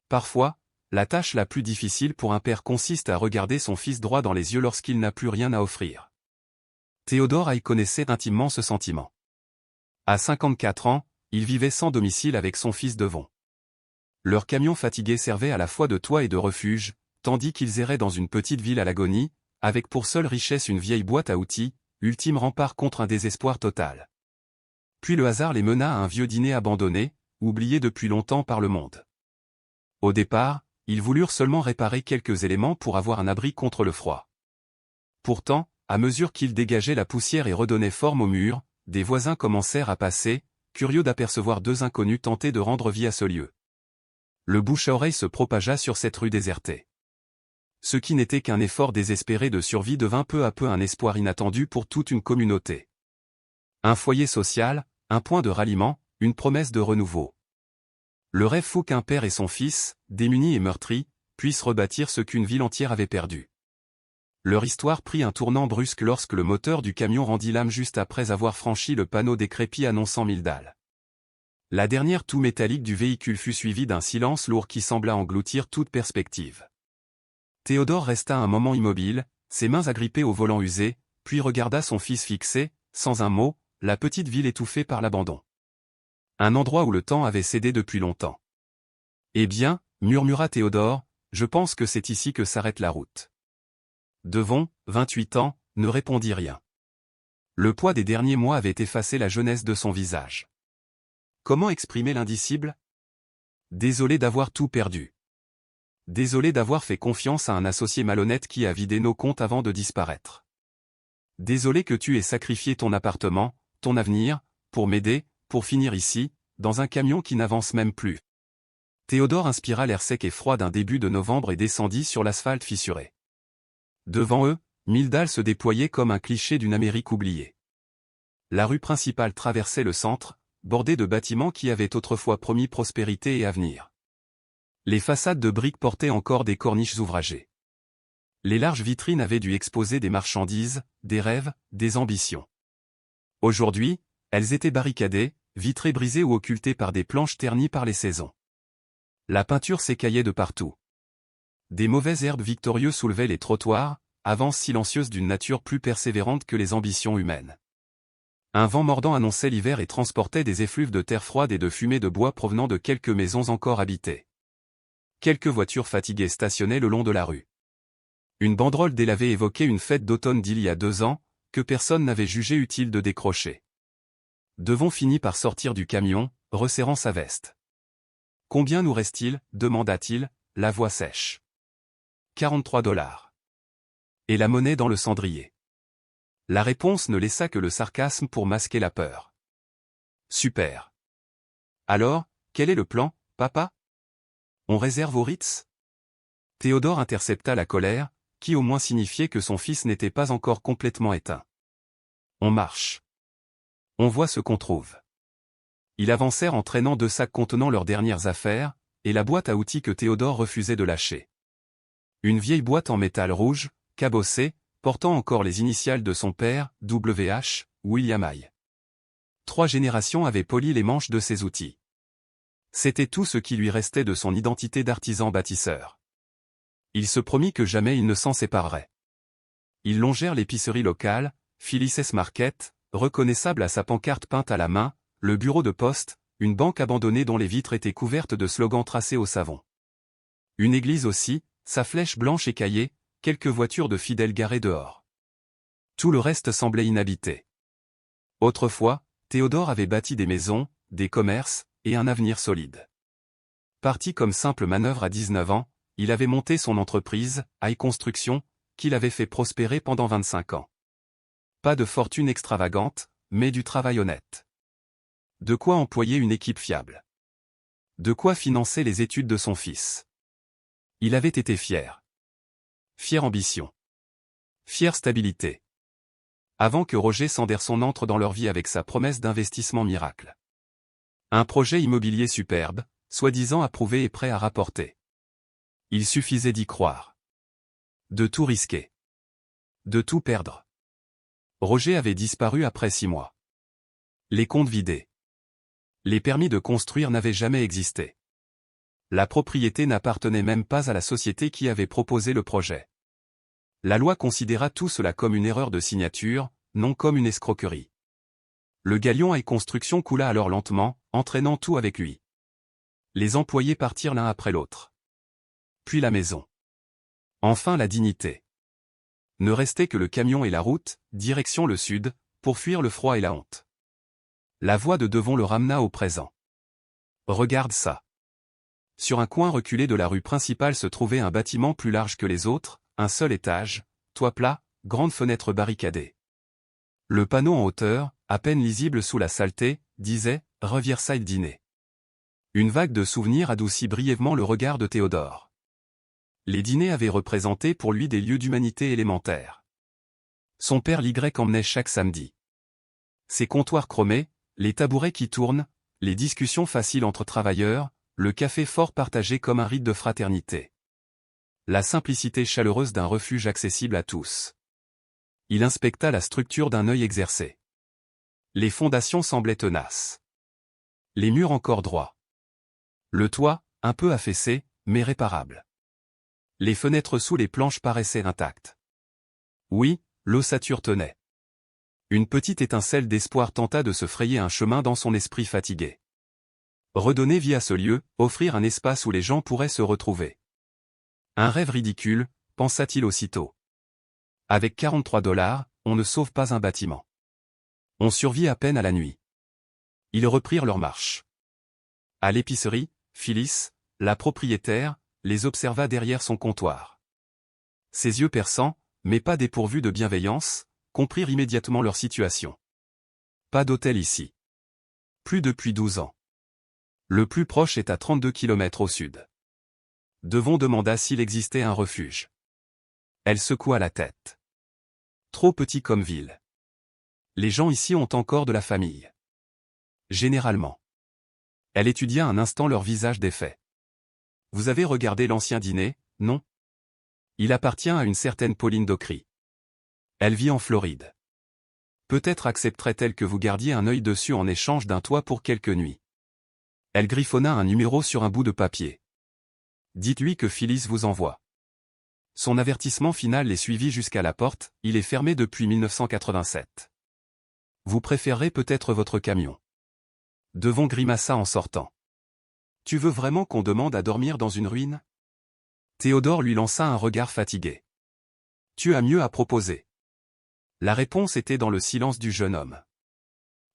Parfois, la tâche la plus difficile pour un père consiste à regarder son fils droit dans les yeux lorsqu'il n'a plus rien à offrir. Théodore Hay connaissait intimement ce sentiment. À 54 ans, il vivait sans domicile avec son fils Devon. Leur camion fatigué servait à la fois de toit et de refuge, tandis qu'ils erraient dans une petite ville à l'agonie, avec pour seule richesse une vieille boîte à outils, ultime rempart contre un désespoir total. Puis le hasard les mena à un vieux dîner abandonné, oublié depuis longtemps par le monde. Au départ, ils voulurent seulement réparer quelques éléments pour avoir un abri contre le froid. Pourtant, à mesure qu'ils dégageaient la poussière et redonnaient forme au mur, des voisins commencèrent à passer, curieux d'apercevoir deux inconnus tenter de rendre vie à ce lieu. Le bouche-à-oreille se propagea sur cette rue désertée. Ce qui n'était qu'un effort désespéré de survie devint peu à peu un espoir inattendu pour toute une communauté. Un foyer social, un point de ralliement, une promesse de renouveau. Le rêve fou qu'un père et son fils, démunis et meurtris, puissent rebâtir ce qu'une ville entière avait perdu. Leur histoire prit un tournant brusque lorsque le moteur du camion rendit l'âme juste après avoir franchi le panneau décrépit annonçant 1000 dalles. La dernière toux métallique du véhicule fut suivie d'un silence lourd qui sembla engloutir toute perspective. Théodore resta un moment immobile, ses mains agrippées au volant usé, puis regarda son fils fixé, sans un mot, la petite ville étouffée par l'abandon. Un endroit où le temps avait cédé depuis longtemps. « Eh bien, murmura Théodore, je pense que c'est ici que s'arrête la route. » Devon, 28 ans, ne répondit rien. Le poids des derniers mois avait effacé la jeunesse de son visage. Comment exprimer l'indicible? Désolé d'avoir tout perdu. Désolé d'avoir fait confiance à un associé malhonnête qui a vidé nos comptes avant de disparaître. Désolé que tu aies sacrifié ton appartement, ton avenir, pour m'aider, pour finir ici, dans un camion qui n'avance même plus. Théodore inspira l'air sec et froid d'un début de novembre et descendit sur l'asphalte fissuré. Devant eux, 1000 dalles se déployaient comme un cliché d'une Amérique oubliée. La rue principale traversait le centre, bordée de bâtiments qui avaient autrefois promis prospérité et avenir. Les façades de briques portaient encore des corniches ouvragées. Les larges vitrines avaient dû exposer des marchandises, des rêves, des ambitions. Aujourd'hui, elles étaient barricadées, vitrées brisées ou occultées par des planches ternies par les saisons. La peinture s'écaillait de partout. Des mauvaises herbes victorieux soulevaient les trottoirs, avances silencieuses d'une nature plus persévérante que les ambitions humaines. Un vent mordant annonçait l'hiver et transportait des effluves de terre froide et de fumée de bois provenant de quelques maisons encore habitées. Quelques voitures fatiguées stationnaient le long de la rue. Une banderole délavée évoquait une fête d'automne d'il y a 2 ans, que personne n'avait jugé utile de décrocher. Devon finit par sortir du camion, resserrant sa veste. « Combien nous reste-t-il » demanda-t-il, la voix sèche. 43 $. Et la monnaie dans le cendrier. La réponse ne laissa que le sarcasme pour masquer la peur. Super. Alors, quel est le plan, papa? On réserve au Ritz? Théodore intercepta la colère, qui au moins signifiait que son fils n'était pas encore complètement éteint. On marche. On voit ce qu'on trouve. Ils avancèrent en traînant 2 sacs contenant leurs dernières affaires, et la boîte à outils que Théodore refusait de lâcher. Une vieille boîte en métal rouge, cabossée, portant encore les initiales de son père, W.H., William Hay. 3 générations avaient poli les manches de ses outils. C'était tout ce qui lui restait de son identité d'artisan bâtisseur. Il se promit que jamais il ne s'en séparerait. Ils longèrent l'épicerie locale, Phyllis Market, reconnaissable à sa pancarte peinte à la main, le bureau de poste, une banque abandonnée dont les vitres étaient couvertes de slogans tracés au savon. Une église aussi, sa flèche blanche écaillée, quelques voitures de fidèles garées dehors. Tout le reste semblait inhabité. Autrefois, Théodore avait bâti des maisons, des commerces, et un avenir solide. Parti comme simple manœuvre à 19 ans, il avait monté son entreprise, Hay Construction, qu'il avait fait prospérer pendant 25 ans. Pas de fortune extravagante, mais du travail honnête. De quoi employer une équipe fiable. De quoi financer les études de son fils. Il avait été fier. Fière ambition. Fière stabilité. Avant que Roger Sanderson entre dans leur vie avec sa promesse d'investissement miracle. Un projet immobilier superbe, soi-disant approuvé et prêt à rapporter. Il suffisait d'y croire. De tout risquer. De tout perdre. Roger avait disparu après 6 mois. Les comptes vidés. Les permis de construire n'avaient jamais existé. La propriété n'appartenait même pas à la société qui avait proposé le projet. La loi considéra tout cela comme une erreur de signature, non comme une escroquerie. Le galion et construction coula alors lentement, entraînant tout avec lui. Les employés partirent l'un après l'autre. Puis la maison. Enfin la dignité. Ne restait que le camion et la route, direction le sud, pour fuir le froid et la honte. La voix de Devon le ramena au présent. Regarde ça. Sur un coin reculé de la rue principale se trouvait un bâtiment plus large que les autres, un seul étage, toit plat, grande fenêtre barricadée. Le panneau en hauteur, à peine lisible sous la saleté, disait « Riverside Dîner ». Une vague de souvenirs adoucit brièvement le regard de Théodore. Les dîners avaient représenté pour lui des lieux d'humanité élémentaire. Son père l'Y emmenait chaque samedi. Ses comptoirs chromés, les tabourets qui tournent, les discussions faciles entre travailleurs, le café fort partagé comme un rite de fraternité. La simplicité chaleureuse d'un refuge accessible à tous. Il inspecta la structure d'un œil exercé. Les fondations semblaient tenaces. Les murs encore droits. Le toit, un peu affaissé, mais réparable. Les fenêtres sous les planches paraissaient intactes. Oui, l'ossature tenait. Une petite étincelle d'espoir tenta de se frayer un chemin dans son esprit fatigué. Redonner vie à ce lieu, offrir un espace où les gens pourraient se retrouver. Un rêve ridicule, pensa-t-il aussitôt. Avec 43 $, on ne sauve pas un bâtiment. On survit à peine à la nuit. Ils reprirent leur marche. À l'épicerie, Phyllis, la propriétaire, les observa derrière son comptoir. Ses yeux perçants, mais pas dépourvus de bienveillance, comprirent immédiatement leur situation. Pas d'hôtel ici. Plus depuis 12 ans. Le plus proche est à 32 km au sud. Devon demanda s'il existait un refuge. Elle secoua la tête. Trop petit comme ville. Les gens ici ont encore de la famille. Généralement. Elle étudia un instant leur visage défait. Vous avez regardé l'ancien dîner, non? Il appartient à une certaine Pauline Docry. Elle vit en Floride. Peut-être accepterait-elle que vous gardiez un œil dessus en échange d'un toit pour quelques nuits. Elle griffonna un numéro sur un bout de papier. Dites-lui que Phyllis vous envoie. Son avertissement final les suivit jusqu'à la porte, il est fermé depuis 1987. Vous préférerez peut-être votre camion. Devon grimaça en sortant. Tu veux vraiment qu'on demande à dormir dans une ruine? Théodore lui lança un regard fatigué. Tu as mieux à proposer. La réponse était dans le silence du jeune homme.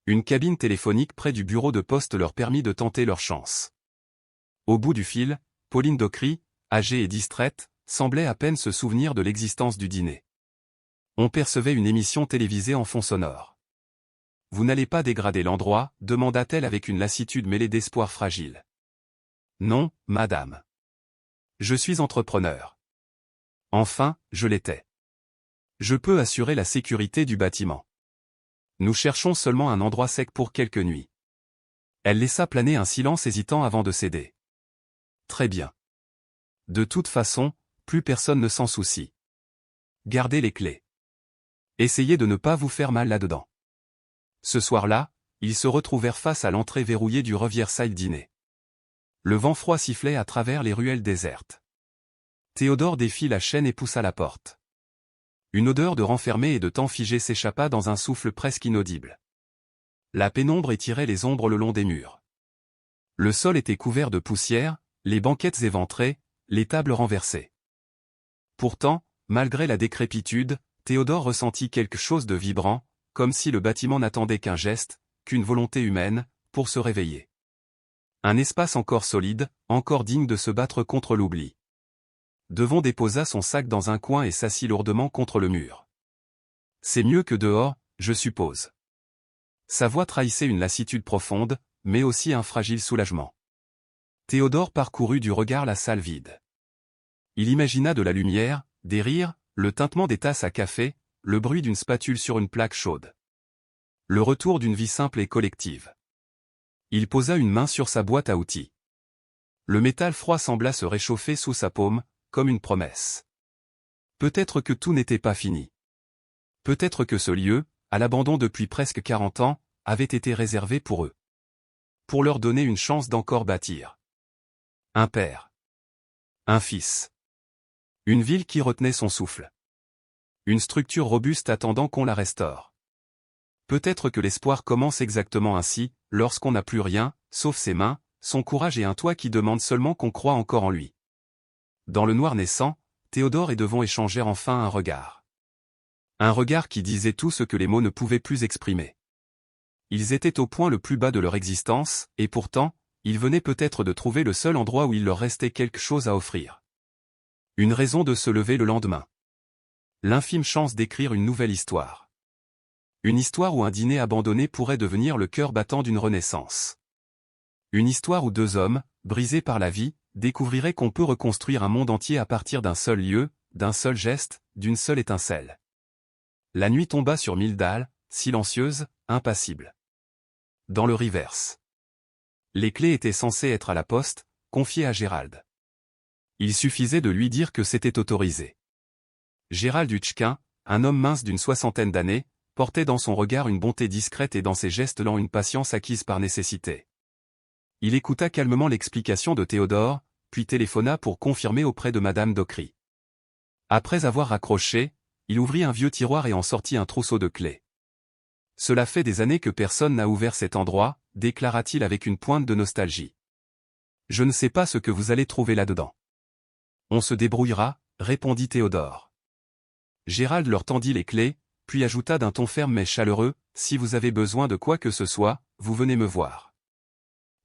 Une cabine téléphonique près du bureau de poste leur permit de tenter leur chance. Au bout du fil, Pauline Docry, âgée et distraite, semblait à peine se souvenir de l'existence du dîner. On percevait une émission télévisée en fond sonore. « Vous n'allez pas dégrader l'endroit » demanda-t-elle avec une lassitude mêlée d'espoir fragile. « Non, madame. Je suis entrepreneur. Enfin, je l'étais. Je peux assurer la sécurité du bâtiment. Nous cherchons seulement un endroit sec pour quelques nuits. » Elle laissa planer un silence hésitant avant de céder. Très bien. De toute façon, plus personne ne s'en soucie. Gardez les clés. Essayez de ne pas vous faire mal là-dedans. Ce soir-là, ils se retrouvèrent face à l'entrée verrouillée du Riverside Dîner. Le vent froid sifflait à travers les ruelles désertes. Théodore défit la chaîne et poussa la porte. Une odeur de renfermé et de temps figé s'échappa dans un souffle presque inaudible. La pénombre étirait les ombres le long des murs. Le sol était couvert de poussière, les banquettes éventrées, les tables renversées. Pourtant, malgré la décrépitude, Théodore ressentit quelque chose de vibrant, comme si le bâtiment n'attendait qu'un geste, qu'une volonté humaine, pour se réveiller. Un espace encore solide, encore digne de se battre contre l'oubli. Devon déposa son sac dans un coin et s'assit lourdement contre le mur. C'est mieux que dehors, je suppose. Sa voix trahissait une lassitude profonde, mais aussi un fragile soulagement. Théodore parcourut du regard la salle vide. Il imagina de la lumière, des rires, le tintement des tasses à café, le bruit d'une spatule sur une plaque chaude. Le retour d'une vie simple et collective. Il posa une main sur sa boîte à outils. Le métal froid sembla se réchauffer sous sa paume, comme une promesse. Peut-être que tout n'était pas fini. Peut-être que ce lieu, à l'abandon depuis presque 40 ans, avait été réservé pour eux. Pour leur donner une chance d'encore bâtir. Un père. Un fils. Une ville qui retenait son souffle. Une structure robuste attendant qu'on la restaure. Peut-être que l'espoir commence exactement ainsi, lorsqu'on n'a plus rien, sauf ses mains, son courage et un toit qui demandent seulement qu'on croit encore en lui. Dans le noir naissant, Théodore et Devon échangèrent enfin un regard. Un regard qui disait tout ce que les mots ne pouvaient plus exprimer. Ils étaient au point le plus bas de leur existence, et pourtant, ils venaient peut-être de trouver le seul endroit où il leur restait quelque chose à offrir. Une raison de se lever le lendemain. L'infime chance d'écrire une nouvelle histoire. Une histoire où un dîner abandonné pourrait devenir le cœur battant d'une renaissance. Une histoire où deux hommes, brisés par la vie, découvriraient qu'on peut reconstruire un monde entier à partir d'un seul lieu, d'un seul geste, d'une seule étincelle. La nuit tomba sur Mildal, silencieuse, impassible. Dans le reverse. Les clés étaient censées être à la poste, confiées à Gérald. Il suffisait de lui dire que c'était autorisé. Gérald Hutchkin, un homme mince d'une soixantaine d'années, portait dans son regard une bonté discrète et dans ses gestes lents une patience acquise par nécessité. Il écouta calmement l'explication de Théodore, puis téléphona pour confirmer auprès de Madame Docry. Après avoir raccroché, il ouvrit un vieux tiroir et en sortit un trousseau de clés. « Cela fait des années que personne n'a ouvert cet endroit », déclara-t-il avec une pointe de nostalgie. « Je ne sais pas ce que vous allez trouver là-dedans. »« On se débrouillera », répondit Théodore. Gérald leur tendit les clés, puis ajouta d'un ton ferme mais chaleureux, « Si vous avez besoin de quoi que ce soit, vous venez me voir.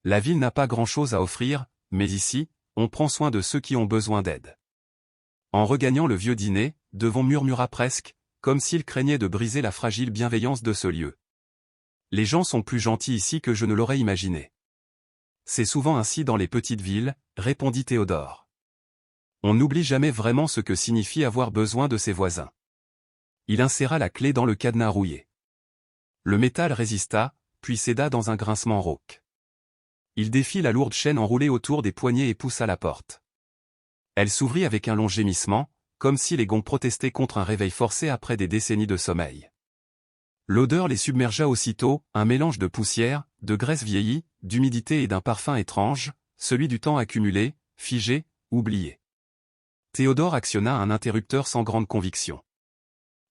La ville n'a pas grand-chose à offrir, mais ici, on prend soin de ceux qui ont besoin d'aide. » En regagnant le vieux dîner, Devon murmura presque, comme s'il craignait de briser la fragile bienveillance de ce lieu. « Les gens sont plus gentils ici que je ne l'aurais imaginé. »« C'est souvent ainsi dans les petites villes, » répondit Théodore. « On n'oublie jamais vraiment ce que signifie avoir besoin de ses voisins. » Il inséra la clé dans le cadenas rouillé. Le métal résista, puis céda dans un grincement rauque. Il défit la lourde chaîne enroulée autour des poignets et poussa la porte. Elle s'ouvrit avec un long gémissement, comme si les gonds protestaient contre un réveil forcé après des décennies de sommeil. L'odeur les submergea aussitôt, un mélange de poussière, de graisse vieillie, d'humidité et d'un parfum étrange, celui du temps accumulé, figé, oublié. Théodore actionna un interrupteur sans grande conviction.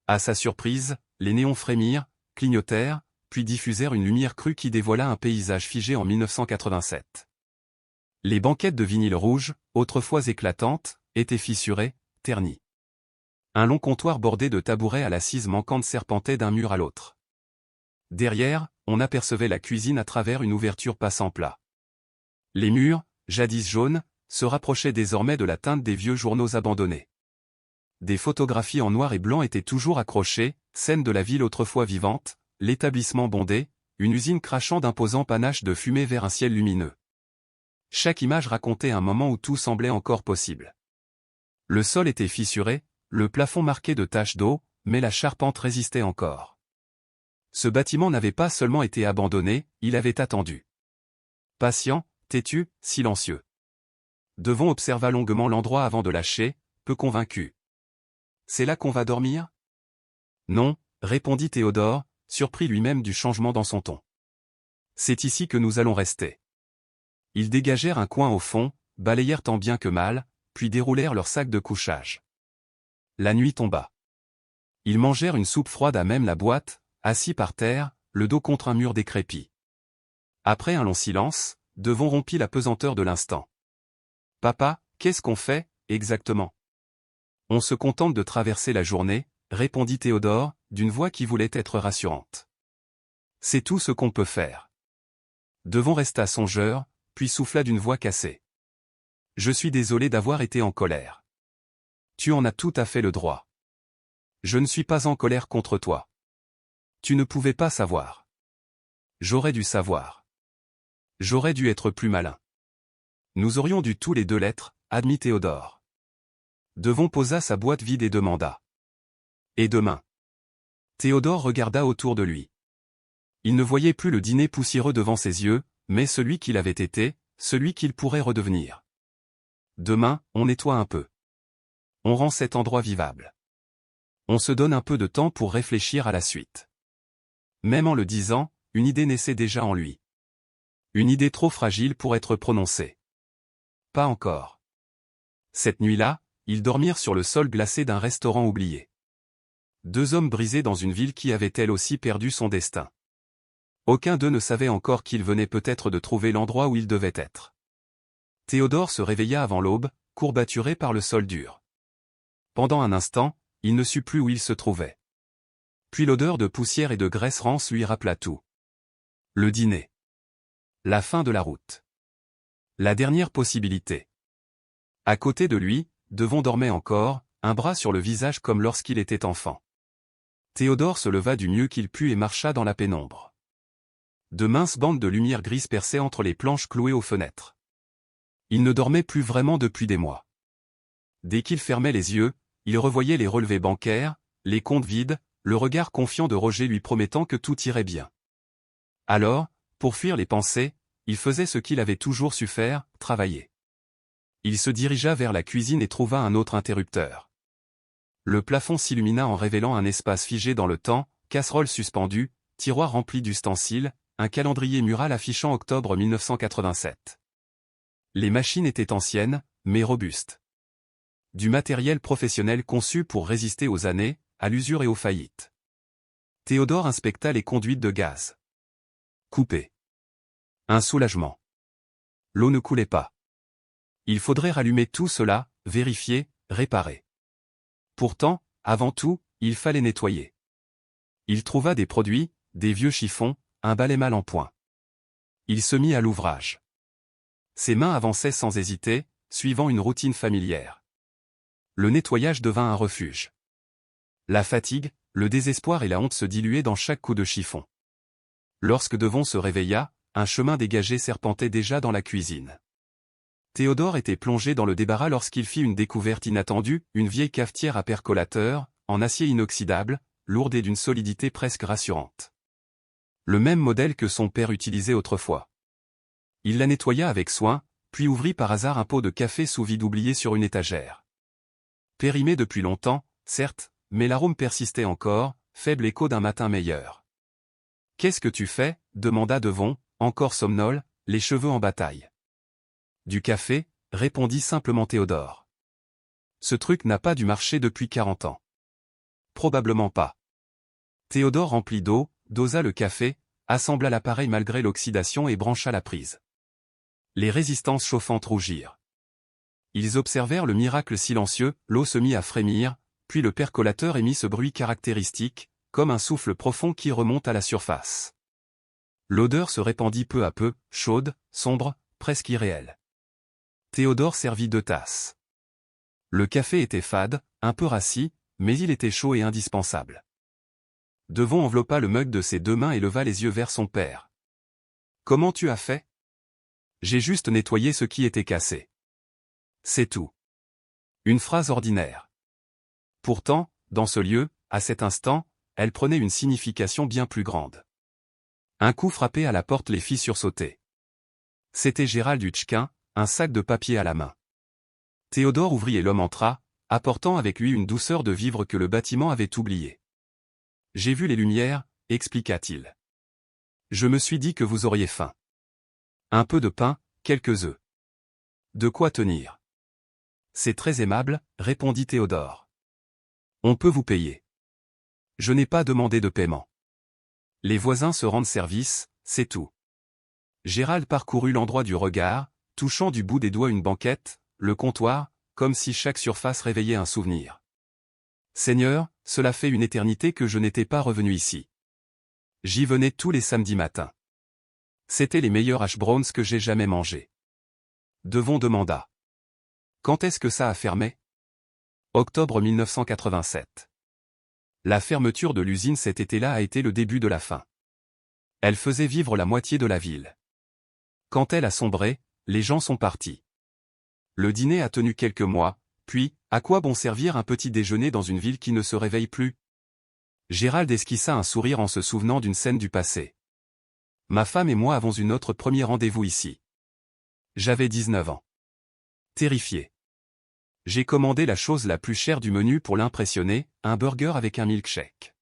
À sa surprise, les néons frémirent, clignotèrent, puis diffusèrent une lumière crue qui dévoila un paysage figé en 1987. Les banquettes de vinyle rouge, autrefois éclatantes, étaient fissurées, ternies. Un long comptoir bordé de tabourets à l'assise manquante serpentait d'un mur à l'autre. Derrière, on apercevait la cuisine à travers une ouverture passant plat. Les murs, jadis jaunes, se rapprochaient désormais de la teinte des vieux journaux abandonnés. Des photographies en noir et blanc étaient toujours accrochées, scènes de la ville autrefois vivante, l'établissement bondé, une usine crachant d'imposants panaches de fumée vers un ciel lumineux. Chaque image racontait un moment où tout semblait encore possible. Le sol était fissuré, le plafond marqué de taches d'eau, mais la charpente résistait encore. Ce bâtiment n'avait pas seulement été abandonné, il avait attendu. Patient, têtu, silencieux. Devon observa longuement l'endroit avant de lâcher, peu convaincu. « C'est là qu'on va dormir ?» ?»« Non, » répondit Théodore, surpris lui-même du changement dans son ton. « C'est ici que nous allons rester. » Ils dégagèrent un coin au fond, balayèrent tant bien que mal, puis déroulèrent leur sac de couchage. La nuit tomba. Ils mangèrent une soupe froide à même la boîte, assis par terre, le dos contre un mur décrépit. Après un long silence, Devon rompit la pesanteur de l'instant. « Papa, qu'est-ce qu'on fait, exactement ?»« On se contente de traverser la journée, » répondit Théodore, d'une voix qui voulait être rassurante. « C'est tout ce qu'on peut faire. » Devon resta songeur, puis souffla d'une voix cassée. « Je suis désolé d'avoir été en colère. Tu en as tout à fait le droit. Je ne suis pas en colère contre toi. Tu ne pouvais pas savoir. J'aurais dû savoir. J'aurais dû être plus malin. Nous aurions dû tous les deux l'être, admit Théodore. Devon posa sa boîte vide et demanda. Et demain ? Théodore regarda autour de lui. Il ne voyait plus le dîner poussiéreux devant ses yeux, mais celui qu'il avait été, celui qu'il pourrait redevenir. Demain, on nettoie un peu. On rend cet endroit vivable. On se donne un peu de temps pour réfléchir à la suite. Même en le disant, une idée naissait déjà en lui. Une idée trop fragile pour être prononcée. pas encore. Cette nuit-là, ils dormirent sur le sol glacé d'un restaurant oublié. Deux hommes brisés dans une ville qui avait elle aussi perdu son destin. Aucun d'eux ne savait encore qu'il venait peut-être de trouver l'endroit où il devait être. Théodore se réveilla avant l'aube, courbaturé par le sol dur. Pendant un instant, il ne sut plus où il se trouvait. Puis l'odeur de poussière et de graisse rance lui rappela tout. Le dîner. La fin de la route. La dernière possibilité. À côté de lui, Devon dormait encore, un bras sur le visage comme lorsqu'il était enfant. Théodore se leva du mieux qu'il put et marcha dans la pénombre. De minces bandes de lumière grise perçaient entre les planches clouées aux fenêtres. Il ne dormait plus vraiment depuis des mois. Dès qu'il fermait les yeux, il revoyait les relevés bancaires, les comptes vides, le regard confiant de Roger lui promettant que tout irait bien. Alors, pour fuir les pensées, il faisait ce qu'il avait toujours su faire, travailler. Il se dirigea vers la cuisine et trouva un autre interrupteur. Le plafond s'illumina en révélant un espace figé dans le temps, casserole suspendue, tiroir rempli d'ustensiles, un calendrier mural affichant octobre 1987. Les machines étaient anciennes, mais robustes. Du matériel professionnel conçu pour résister aux années, à l'usure et aux faillites. Théodore inspecta les conduites de gaz. Coupées. Un soulagement. L'eau ne coulait pas. Il faudrait rallumer tout cela, vérifier, réparer. Pourtant, avant tout, il fallait nettoyer. Il trouva des produits, des vieux chiffons, un balai mal en point. Il se mit à l'ouvrage. Ses mains avançaient sans hésiter, suivant une routine familière. Le nettoyage devint un refuge. La fatigue, le désespoir et la honte se diluaient dans chaque coup de chiffon. Lorsque Devon se réveilla, un chemin dégagé serpentait déjà dans la cuisine. Théodore était plongé dans le débarras lorsqu'il fit une découverte inattendue, une vieille cafetière à percolateur, en acier inoxydable, lourde et d'une solidité presque rassurante. Le même modèle que son père utilisait autrefois. Il la nettoya avec soin, puis ouvrit par hasard un pot de café sous vide oublié sur une étagère. Périmé depuis longtemps, certes, mais l'arôme persistait encore, faible écho d'un matin meilleur. « Qu'est-ce que tu fais » demanda Devon, encore somnole, les cheveux en bataille. « Du café » répondit simplement Théodore. « Ce truc n'a pas dû marcher depuis 40 ans. »« Probablement pas. » Théodore remplit d'eau, dosa le café, assembla l'appareil malgré l'oxydation et brancha la prise. Les résistances chauffantes rougirent. Ils observèrent le miracle silencieux, l'eau se mit à frémir, puis le percolateur émit ce bruit caractéristique, comme un souffle profond qui remonte à la surface. L'odeur se répandit peu à peu, chaude, sombre, presque irréelle. Théodore servit 2 tasses. Le café était fade, un peu rassis, mais il était chaud et indispensable. Devon enveloppa le mug de ses 2 mains et leva les yeux vers son père. « Comment tu as fait ? » ?»« J'ai juste nettoyé ce qui était cassé. » C'est tout. Une phrase ordinaire. Pourtant, dans ce lieu, à cet instant, elle prenait une signification bien plus grande. Un coup frappé à la porte les fit sursauter. C'était Gérald Hutchkin, un sac de papier à la main. Théodore ouvrit et l'homme entra, apportant avec lui une douceur de vivre que le bâtiment avait oubliée. « J'ai vu les lumières » expliqua-t-il. « Je me suis dit que vous auriez faim. Un peu de pain, quelques œufs. De quoi tenir. » « C'est très aimable » répondit Théodore. « On peut vous payer. » « Je n'ai pas demandé de paiement. Les voisins se rendent service, c'est tout. » Gérald parcourut l'endroit du regard, touchant du bout des doigts une banquette, le comptoir, comme si chaque surface réveillait un souvenir. « Seigneur, cela fait une éternité que je n'étais pas revenu ici. J'y venais tous les samedis matins. C'étaient les meilleurs hash browns que j'ai jamais mangés. » Devon demanda. « Quand est-ce que ça a fermé ? » Octobre 1987. La fermeture de l'usine cet été-là a été le début de la fin. Elle faisait vivre la moitié de la ville. Quand elle a sombré, les gens sont partis. Le dîner a tenu quelques mois, puis, à quoi bon servir un petit déjeuner dans une ville qui ne se réveille plus ? Gérald esquissa un sourire en se souvenant d'une scène du passé. Ma femme et moi avons eu notre premier rendez-vous ici. J'avais 19 ans. Terrifié. J'ai commandé la chose la plus chère du menu pour l'impressionner, un burger avec un milkshake.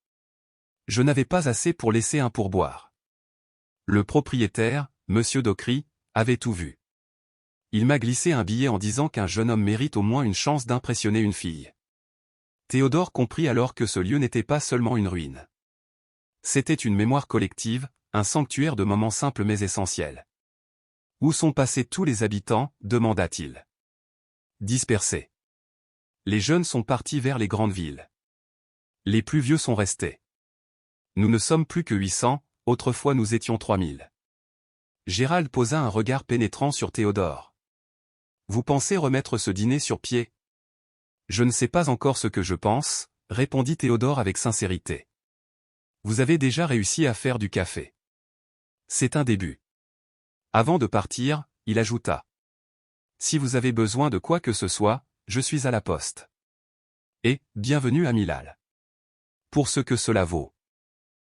Je n'avais pas assez pour laisser un pourboire. Le propriétaire, Monsieur Dockery, avait tout vu. Il m'a glissé un billet en disant qu'un jeune homme mérite au moins une chance d'impressionner une fille. Théodore comprit alors que ce lieu n'était pas seulement une ruine. C'était une mémoire collective, un sanctuaire de moments simples mais essentiels. Où sont passés tous les habitants, demanda-t-il. Dispersés. Les jeunes sont partis vers les grandes villes. Les plus vieux sont restés. Nous ne sommes plus que 800, autrefois nous étions 3000. Gérald posa un regard pénétrant sur Théodore. Vous pensez remettre ce dîner sur pied? Je ne sais pas encore ce que je pense, répondit Théodore avec sincérité. Vous avez déjà réussi à faire du café. C'est un début. Avant de partir, il ajouta. Si vous avez besoin de quoi que ce soit, je suis à la poste. Et, bienvenue à Milal. Pour ce que cela vaut.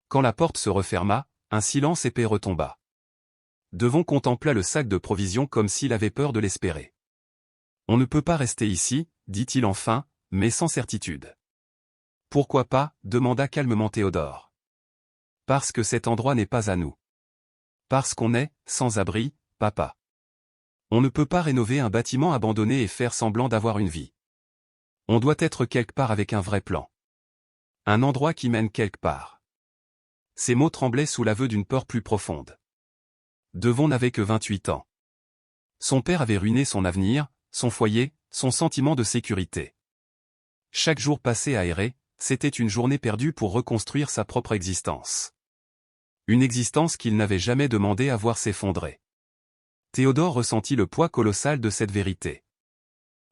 Quand la porte se referma, un silence épais retomba. Devon contempla le sac de provisions comme s'il avait peur de l'espérer. On ne peut pas rester ici, dit-il enfin, mais sans certitude. Pourquoi pas, demanda calmement Théodore. Parce que cet endroit n'est pas à nous. Parce qu'on est, sans abri, papa. On ne peut pas rénover un bâtiment abandonné et faire semblant d'avoir une vie. On doit être quelque part avec un vrai plan. Un endroit qui mène quelque part. Ces mots tremblaient sous l'aveu d'une peur plus profonde. Devon n'avait que 28 ans. Son père avait ruiné son avenir, son foyer, son sentiment de sécurité. Chaque jour passé à errer, c'était une journée perdue pour reconstruire sa propre existence. Une existence qu'il n'avait jamais demandé à voir s'effondrer. Théodore ressentit le poids colossal de cette vérité.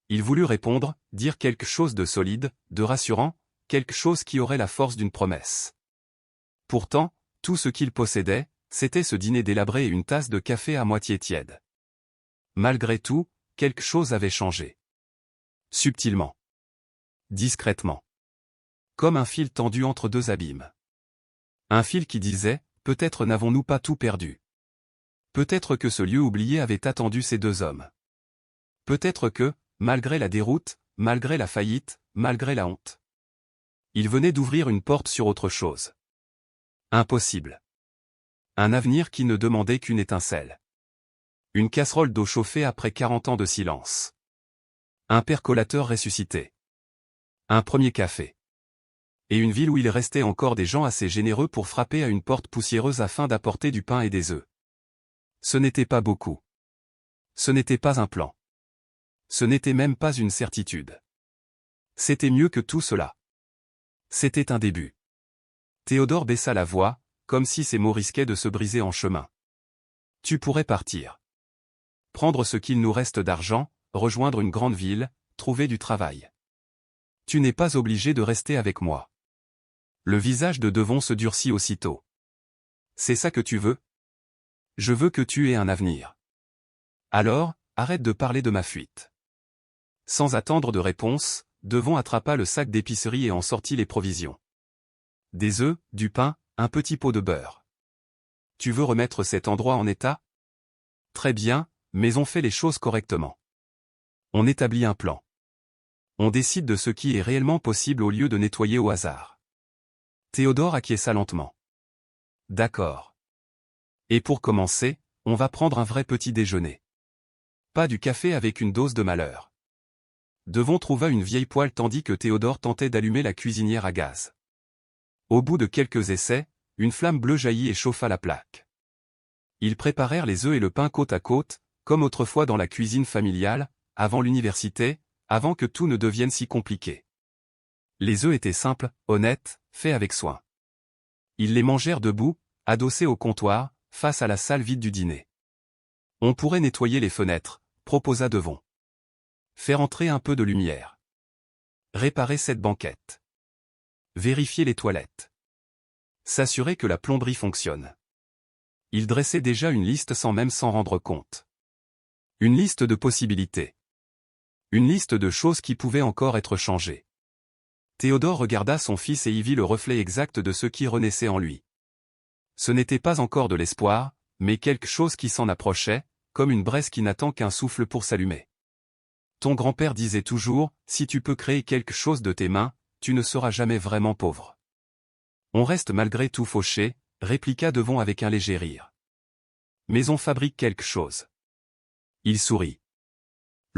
Il voulut répondre, dire quelque chose de solide, de rassurant, quelque chose qui aurait la force d'une promesse. Pourtant, tout ce qu'il possédait, c'était ce dîner délabré et une tasse de café à moitié tiède. Malgré tout, quelque chose avait changé. Subtilement. Discrètement. Comme un fil tendu entre deux abîmes. Un fil qui disait, peut-être n'avons-nous pas tout perdu. Peut-être que ce lieu oublié avait attendu ces deux hommes. Peut-être que, malgré la déroute, malgré la faillite, malgré la honte, il venait d'ouvrir une porte sur autre chose. Impossible. Un avenir qui ne demandait qu'une étincelle. Une casserole d'eau chauffée après 40 ans de silence. Un percolateur ressuscité. Un premier café. Et une ville où il restait encore des gens assez généreux pour frapper à une porte poussiéreuse afin d'apporter du pain et des œufs. Ce n'était pas beaucoup. Ce n'était pas un plan. Ce n'était même pas une certitude. C'était mieux que tout cela. C'était un début. Théodore baissa la voix, comme si ses mots risquaient de se briser en chemin. Tu pourrais partir. Prendre ce qu'il nous reste d'argent, rejoindre une grande ville, trouver du travail. Tu n'es pas obligé de rester avec moi. Le visage de Devon se durcit aussitôt. C'est ça que tu veux? Je veux que tu aies un avenir. Alors, arrête de parler de ma fuite. Sans attendre de réponse, Devon attrapa le sac d'épicerie et en sortit les provisions. Des œufs, du pain, un petit pot de beurre. Tu veux remettre cet endroit en état? Très bien, mais on fait les choses correctement. On établit un plan. On décide de ce qui est réellement possible au lieu de nettoyer au hasard. Théodore acquiesça lentement. D'accord. Et pour commencer, on va prendre un vrai petit déjeuner. Pas du café avec une dose de malheur. Devon trouva une vieille poêle tandis que Théodore tentait d'allumer la cuisinière à gaz. Au bout de quelques essais, une flamme bleue jaillit et chauffa la plaque. Ils préparèrent les œufs et le pain côte à côte, comme autrefois dans la cuisine familiale, avant l'université, avant que tout ne devienne si compliqué. Les œufs étaient simples, honnêtes, faits avec soin. Ils les mangèrent debout, adossés au comptoir, face à la salle vide du dîner. On pourrait nettoyer les fenêtres, proposa Devon. Faire entrer un peu de lumière. Réparer cette banquette. Vérifier les toilettes. S'assurer que la plomberie fonctionne. Il dressait déjà une liste sans même s'en rendre compte. Une liste de possibilités. Une liste de choses qui pouvaient encore être changées. Théodore regarda son fils et y vit le reflet exact de ce qui renaissait en lui. Ce n'était pas encore de l'espoir, mais quelque chose qui s'en approchait, comme une braise qui n'attend qu'un souffle pour s'allumer. Ton grand-père disait toujours, si tu peux créer quelque chose de tes mains, tu ne seras jamais vraiment pauvre. On reste malgré tout fauché, répliqua Devon avec un léger rire. Mais on fabrique quelque chose. Il sourit.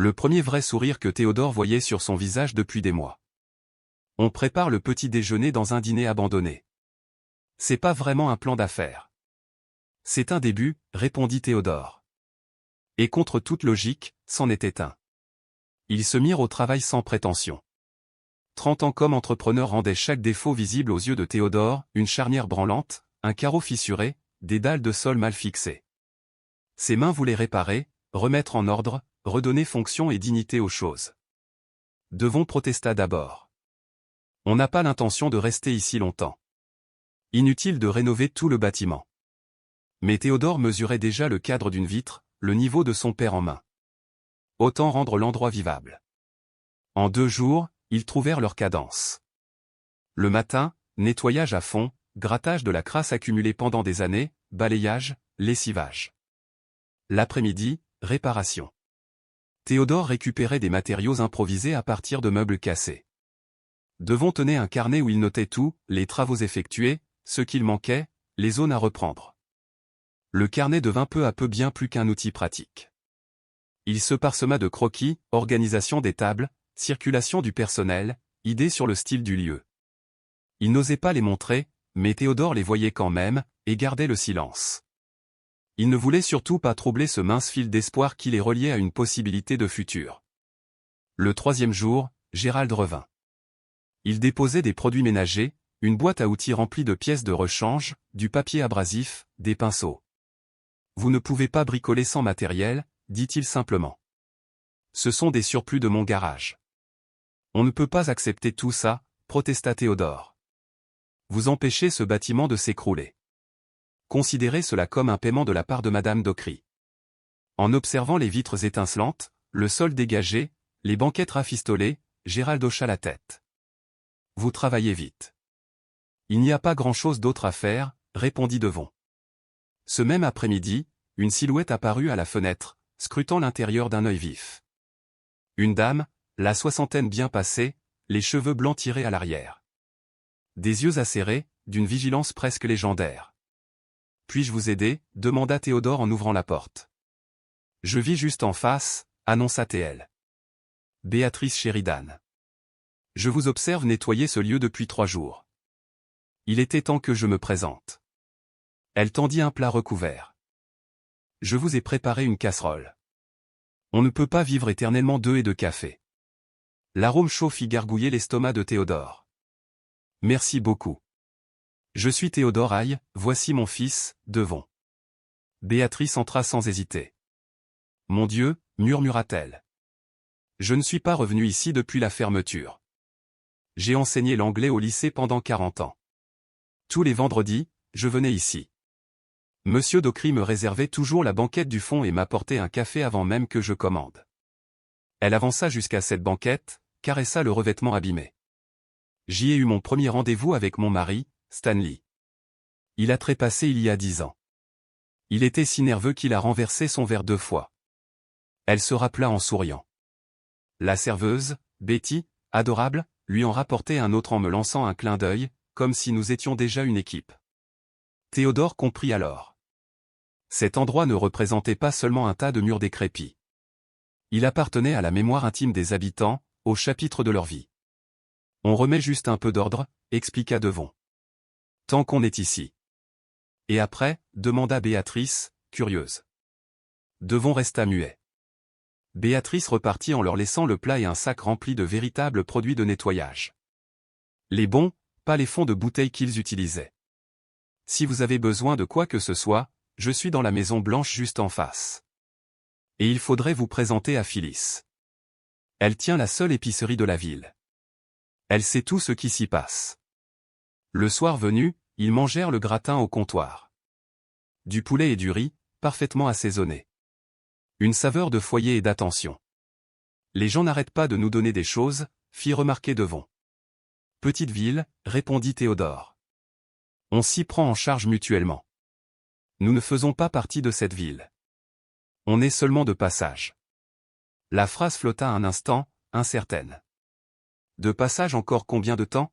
Le premier vrai sourire que Théodore voyait sur son visage depuis des mois. On prépare le petit déjeuner dans un dîner abandonné. C'est pas vraiment un plan d'affaires. C'est un début, répondit Théodore. Et contre toute logique, c'en était un. Ils se mirent au travail sans prétention. 30 ans comme entrepreneur rendaient chaque défaut visible aux yeux de Théodore, une charnière branlante, un carreau fissuré, des dalles de sol mal fixées. Ses mains voulaient réparer, remettre en ordre, redonner fonction et dignité aux choses. Devon protesta d'abord. On n'a pas l'intention de rester ici longtemps. Inutile de rénover tout le bâtiment. Mais Théodore mesurait déjà le cadre d'une vitre, le niveau de son père en main. Autant rendre l'endroit vivable. En 2 jours, ils trouvèrent leur cadence. Le matin, nettoyage à fond, grattage de la crasse accumulée pendant des années, balayage, lessivage. L'après-midi, réparation. Théodore récupérait des matériaux improvisés à partir de meubles cassés. Devon tenait un carnet où il notait tout, les travaux effectués, ce qu'il manquait, les zones à reprendre. Le carnet devint peu à peu bien plus qu'un outil pratique. Il se parsema de croquis, organisation des tables, circulation du personnel, idées sur le style du lieu. Il n'osait pas les montrer, mais Théodore les voyait quand même, et gardait le silence. Il ne voulait surtout pas troubler ce mince fil d'espoir qui les reliait à une possibilité de futur. Le 3e jour, Gérald revint. Il déposait des produits ménagers, une boîte à outils remplie de pièces de rechange, du papier abrasif, des pinceaux. Vous ne pouvez pas bricoler sans matériel, dit-il simplement. Ce sont des surplus de mon garage. On ne peut pas accepter tout ça, protesta Théodore. Vous empêchez ce bâtiment de s'écrouler. Considérez cela comme un paiement de la part de Madame Docry. En observant les vitres étincelantes, le sol dégagé, les banquettes rafistolées, Gérald hocha la tête. Vous travaillez vite. Il n'y a pas grand-chose d'autre à faire, répondit Devon. Ce même après-midi, une silhouette apparut à la fenêtre, scrutant l'intérieur d'un œil vif. Une dame, la soixantaine bien passée, les cheveux blancs tirés à l'arrière. Des yeux acérés, d'une vigilance presque légendaire. « Puis-je vous aider » demanda Théodore en ouvrant la porte. « Je vis juste en face » annonça T.L. Béatrice Sheridan. « Je vous observe nettoyer ce lieu depuis 3 jours. Il était temps que je me présente. » Elle tendit un plat recouvert. « Je vous ai préparé une casserole. On ne peut pas vivre éternellement d'œufs et de café. » L'arôme chaud fit gargouiller l'estomac de Théodore. « Merci beaucoup. Je suis Théodore Aille, voici mon fils, Devon. » Béatrice entra sans hésiter. « Mon Dieu, murmura-t-elle. Je ne suis pas revenu ici depuis la fermeture. J'ai enseigné l'anglais au lycée pendant 40 ans. Tous les vendredis, je venais ici. Monsieur Docry me réservait toujours la banquette du fond et m'apportait un café avant même que je commande. » Elle avança jusqu'à cette banquette, caressa le revêtement abîmé. « J'y ai eu mon premier rendez-vous avec mon mari, Stanley. Il a trépassé il y a 10 ans. Il était si nerveux qu'il a renversé son verre 2 fois. » Elle se rappela en souriant. La serveuse, Betty, adorable, lui en rapportait un autre en me lançant un clin d'œil, comme si nous étions déjà une équipe. Théodore comprit alors. Cet endroit ne représentait pas seulement un tas de murs décrépits. Il appartenait à la mémoire intime des habitants, au chapitre de leur vie. « On remet juste un peu d'ordre » expliqua Devon. « Tant qu'on est ici. »« Et après » demanda Béatrice, curieuse. Devon resta muet. Béatrice repartit en leur laissant le plat et un sac rempli de véritables produits de nettoyage. Les bons, pas les fonds de bouteille qu'ils utilisaient. « Si vous avez besoin de quoi que ce soit, je suis dans la Maison Blanche juste en face. Et il faudrait vous présenter à Phyllis. Elle tient la seule épicerie de la ville. Elle sait tout ce qui s'y passe. » Le soir venu, ils mangèrent le gratin au comptoir. Du poulet et du riz, parfaitement assaisonnés. Une saveur de foyer et d'attention. « Les gens n'arrêtent pas de nous donner des choses » fit remarquer Devon. « Petite ville » répondit Théodore. « On s'y prend en charge mutuellement. Nous ne faisons pas partie de cette ville. On est seulement de passage. » La phrase flotta un instant, incertaine. De passage encore combien de temps?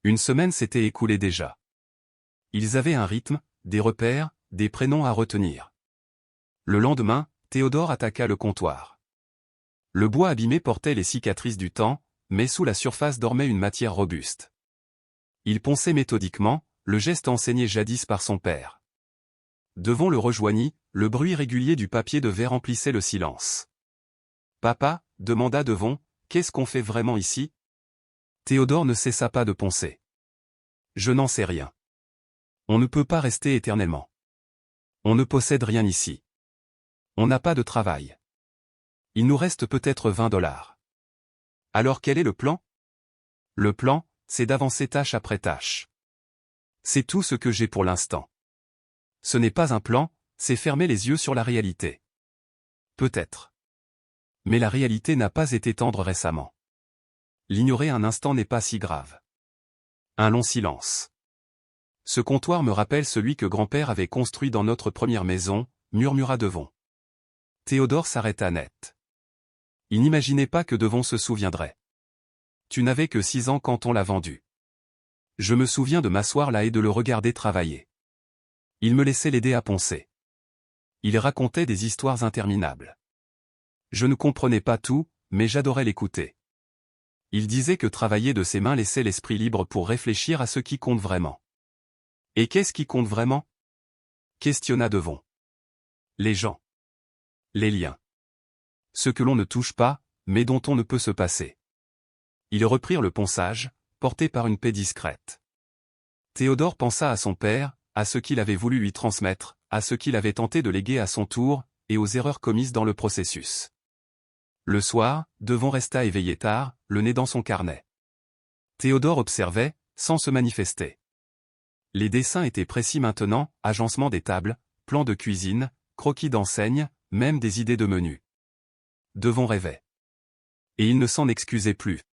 Une semaine s'était écoulée déjà. Ils avaient un rythme, des repères, des prénoms à retenir. Le lendemain, Théodore attaqua le comptoir. Le bois abîmé portait les cicatrices du temps, mais sous la surface dormait une matière robuste. Il ponçait méthodiquement, le geste enseigné jadis par son père. Devon le rejoignit, le bruit régulier du papier de verre emplissait le silence. « Papa » demanda Devon, « qu'est-ce qu'on fait vraiment ici ?» Théodore ne cessa pas de poncer. « Je n'en sais rien. On ne peut pas rester éternellement. On ne possède rien ici. On n'a pas de travail. Il nous reste peut-être $20. Alors quel est le plan ? Le plan, c'est d'avancer tâche après tâche. C'est tout ce que j'ai pour l'instant. Ce n'est pas un plan, c'est fermer les yeux sur la réalité. Peut-être. Mais la réalité n'a pas été tendre récemment. L'ignorer un instant n'est pas si grave. Un long silence. Ce comptoir me rappelle celui que grand-père avait construit dans notre première maison, murmura Devon. Théodore s'arrêta net. Il n'imaginait pas que Devon se souviendrait. Tu n'avais que 6 ans quand on l'a vendu. Je me souviens de m'asseoir là et de le regarder travailler. Il me laissait l'aider à poncer. Il racontait des histoires interminables. Je ne comprenais pas tout, mais j'adorais l'écouter. Il disait que travailler de ses mains laissait l'esprit libre pour réfléchir à ce qui compte vraiment. Et qu'est-ce qui compte vraiment ? Questionna Devon. Les gens. Les liens. Ce que l'on ne touche pas, mais dont on ne peut se passer. Ils reprirent le ponçage, portés par une paix discrète. Théodore pensa à son père, à ce qu'il avait voulu lui transmettre, à ce qu'il avait tenté de léguer à son tour, et aux erreurs commises dans le processus. Le soir, Devon resta éveillé tard, le nez dans son carnet. Théodore observait, sans se manifester. Les dessins étaient précis maintenant, agencement des tables, plans de cuisine, croquis d'enseigne, même des idées de menu. Devon rêvait. Et il ne s'en excusait plus.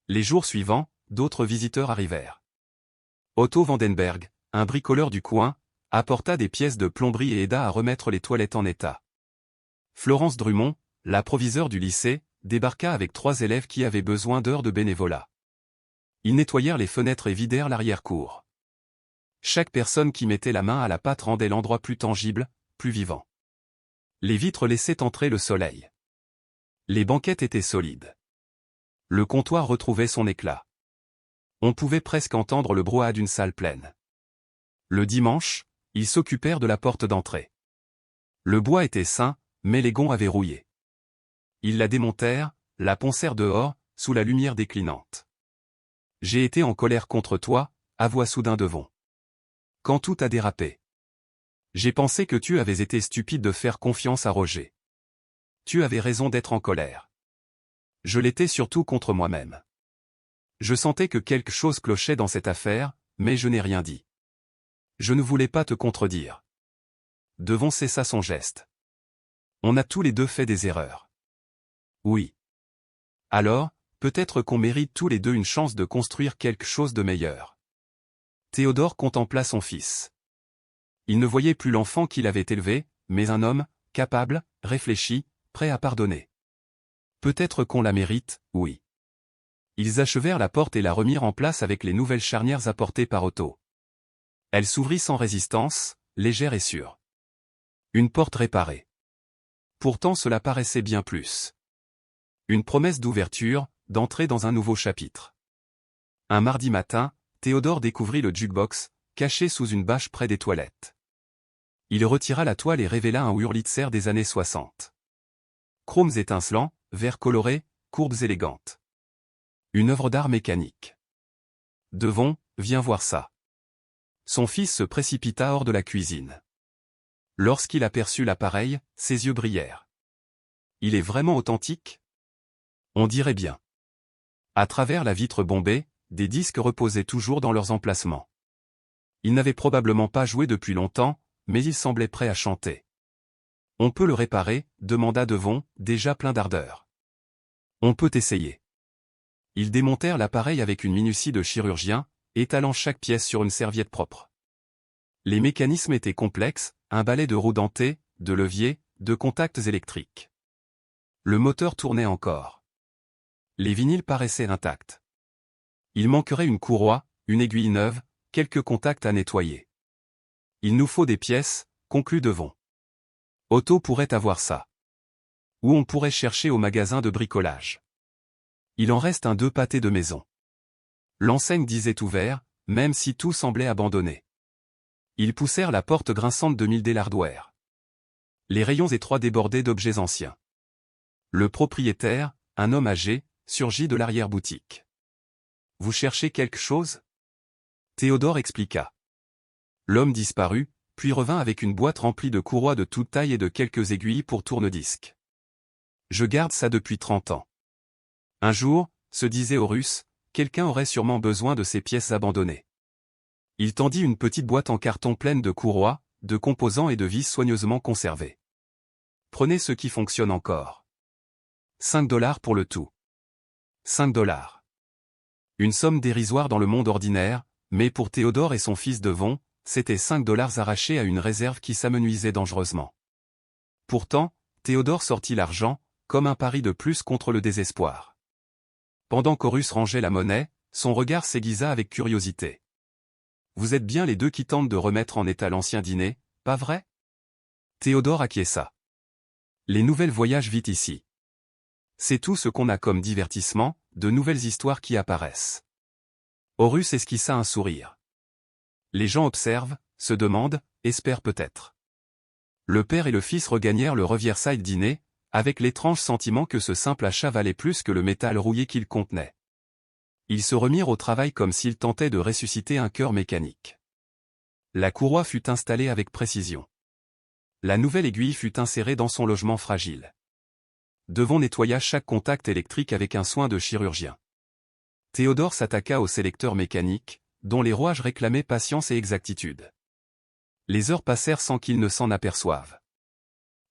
Les jours suivants, d'autres visiteurs arrivèrent. Otto Vandenberg, un bricoleur du coin, apporta des pièces de plomberie et aida à remettre les toilettes en état. Florence Drummond, la proviseure du lycée, débarqua avec 3 élèves qui avaient besoin d'heures de bénévolat. Ils nettoyèrent les fenêtres et vidèrent l'arrière-cour. Chaque personne qui mettait la main à la pâte rendait l'endroit plus tangible, plus vivant. Les vitres laissaient entrer le soleil. Les banquettes étaient solides. Le comptoir retrouvait son éclat. On pouvait presque entendre le brouhaha d'une salle pleine. Le dimanche, ils s'occupèrent de la porte d'entrée. Le bois était sain, mais les gonds avaient rouillé. Ils la démontèrent, la poncèrent dehors, sous la lumière déclinante. « J'ai été en colère contre toi », avoua soudain Devon. « Quand tout a dérapé. J'ai pensé que tu avais été stupide de faire confiance à Roger. Tu avais raison d'être en colère. Je l'étais surtout contre moi-même. Je sentais que quelque chose clochait dans cette affaire, mais je n'ai rien dit. Je ne voulais pas te contredire. » Devon cessa son geste. On a tous les deux fait des erreurs. Oui. Alors, peut-être qu'on mérite tous les deux une chance de construire quelque chose de meilleur. Théodore contempla son fils. Il ne voyait plus l'enfant qu'il avait élevé, mais un homme, capable, réfléchi, prêt à pardonner. Peut-être qu'on la mérite, oui. Ils achevèrent la porte et la remirent en place avec les nouvelles charnières apportées par Otto. Elle s'ouvrit sans résistance, légère et sûre. Une porte réparée. Pourtant cela paraissait bien plus. Une promesse d'ouverture, d'entrer dans un nouveau chapitre. Un mardi matin, Théodore découvrit le jukebox, caché sous une bâche près des toilettes. Il retira la toile et révéla un Wurlitzer des années 60. Chromes étincelants, verts colorés, courbes élégantes. Une œuvre d'art mécanique. Devon, viens voir ça. Son fils se précipita hors de la cuisine. Lorsqu'il aperçut l'appareil, ses yeux brillèrent. Il est vraiment authentique ? On dirait bien. À travers la vitre bombée, des disques reposaient toujours dans leurs emplacements. Il n'avait probablement pas joué depuis longtemps, mais il semblait prêt à chanter. On peut le réparer, demanda Devon, déjà plein d'ardeur. On peut essayer. Ils démontèrent l'appareil avec une minutie de chirurgien, étalant chaque pièce sur une serviette propre. Les mécanismes étaient complexes, un balai de roues dentées, de leviers, de contacts électriques. Le moteur tournait encore. Les vinyles paraissaient intacts. Il manquerait une courroie, une aiguille neuve, quelques contacts à nettoyer. Il nous faut des pièces, conclut Devon. Otto pourrait avoir ça. Ou on pourrait chercher au magasin de bricolage. Il en reste un 2 pâtés de maison. L'enseigne disait ouvert, même si tout semblait abandonné. Ils poussèrent la porte grinçante de Mildé l'Hardware. Les rayons étroits débordaient d'objets anciens. Le propriétaire, un homme âgé, surgit de l'arrière-boutique. « Vous cherchez quelque chose ?» Théodore expliqua. L'homme disparut, puis revint avec une boîte remplie de courroies de toute taille et de quelques aiguilles pour tourne-disque. « Je garde ça depuis 30 ans. Un jour, se disait Horus, quelqu'un aurait sûrement besoin de ces pièces abandonnées. » Il tendit une petite boîte en carton pleine de courroies, de composants et de vis soigneusement conservés. « Prenez ce qui fonctionne encore. 5 $ pour le tout. 5 $. Une somme dérisoire dans le monde ordinaire, mais pour Théodore et son fils Devon, c'était 5 $ arrachés à une réserve qui s'amenuisait dangereusement. Pourtant, Théodore sortit l'argent, comme un pari de plus contre le désespoir. Pendant qu'Horus rangeait la monnaie, son regard s'aiguisa avec curiosité. « Vous êtes bien les deux qui tentent de remettre en état l'ancien dîner, pas vrai ?» Théodore acquiesça. « Les nouvelles voyagent vite ici. C'est tout ce qu'on a comme divertissement, de nouvelles histoires qui apparaissent. » Horus esquissa un sourire. Les gens observent, se demandent, espèrent peut-être. Le père et le fils regagnèrent le Riverside dîner, avec l'étrange sentiment que ce simple achat valait plus que le métal rouillé qu'il contenait. Ils se remirent au travail comme s'ils tentaient de ressusciter un cœur mécanique. La courroie fut installée avec précision. La nouvelle aiguille fut insérée dans son logement fragile. Devon nettoya chaque contact électrique avec un soin de chirurgien. Théodore s'attaqua au sélecteur mécanique, dont les rouages réclamaient patience et exactitude. Les heures passèrent sans qu'il ne s'en aperçoive.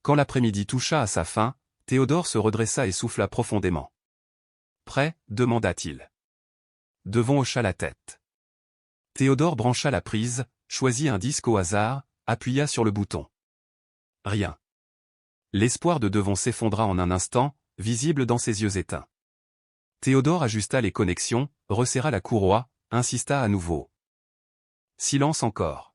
Quand l'après-midi toucha à sa fin, Théodore se redressa et souffla profondément. « Prêt ?» demanda-t-il. Devon hocha la tête. Théodore brancha la prise, choisit un disque au hasard, appuya sur le bouton. Rien. L'espoir de Devon s'effondra en un instant, visible dans ses yeux éteints. Théodore ajusta les connexions, resserra la courroie, insista à nouveau. Silence encore.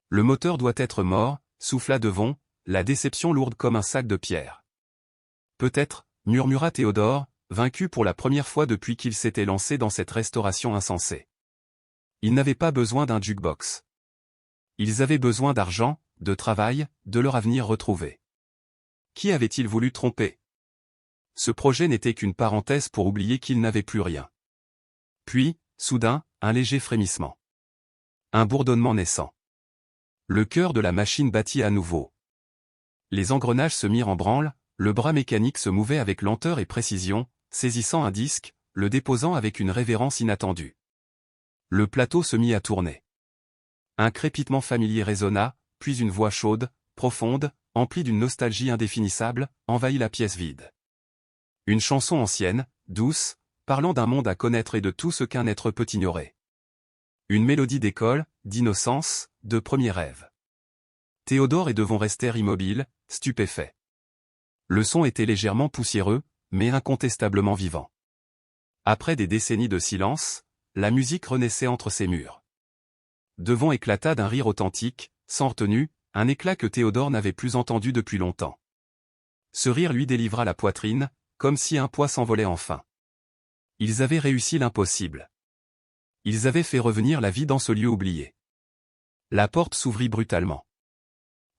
Le moteur doit être mort, souffla Devon, la déception lourde comme un sac de pierre. Peut-être, murmura Théodore, vaincu pour la première fois depuis qu'il s'était lancé dans cette restauration insensée. Ils n'avaient pas besoin d'un jukebox. Ils avaient besoin d'argent, de travail, de leur avenir retrouvé. Qui avait-il voulu tromper? Ce projet n'était qu'une parenthèse pour oublier qu'ils n'avaient plus rien. Puis, soudain, un léger frémissement. Un bourdonnement naissant. Le cœur de la machine battit à nouveau. Les engrenages se mirent en branle, le bras mécanique se mouvait avec lenteur et précision, saisissant un disque, le déposant avec une révérence inattendue. Le plateau se mit à tourner. Un crépitement familier résonna, puis une voix chaude, profonde, emplie d'une nostalgie indéfinissable, envahit la pièce vide. Une chanson ancienne, douce, parlant d'un monde à connaître et de tout ce qu'un être peut ignorer. Une mélodie d'école, d'innocence, de premier rêve. Théodore et Devon restèrent immobiles, stupéfaits. Le son était légèrement poussiéreux, mais incontestablement vivant. Après des décennies de silence, la musique renaissait entre ces murs. Devon éclata d'un rire authentique, sans retenue, un éclat que Théodore n'avait plus entendu depuis longtemps. Ce rire lui délivra la poitrine, comme si un poids s'envolait enfin. Ils avaient réussi l'impossible. Ils avaient fait revenir la vie dans ce lieu oublié. La porte s'ouvrit brutalement.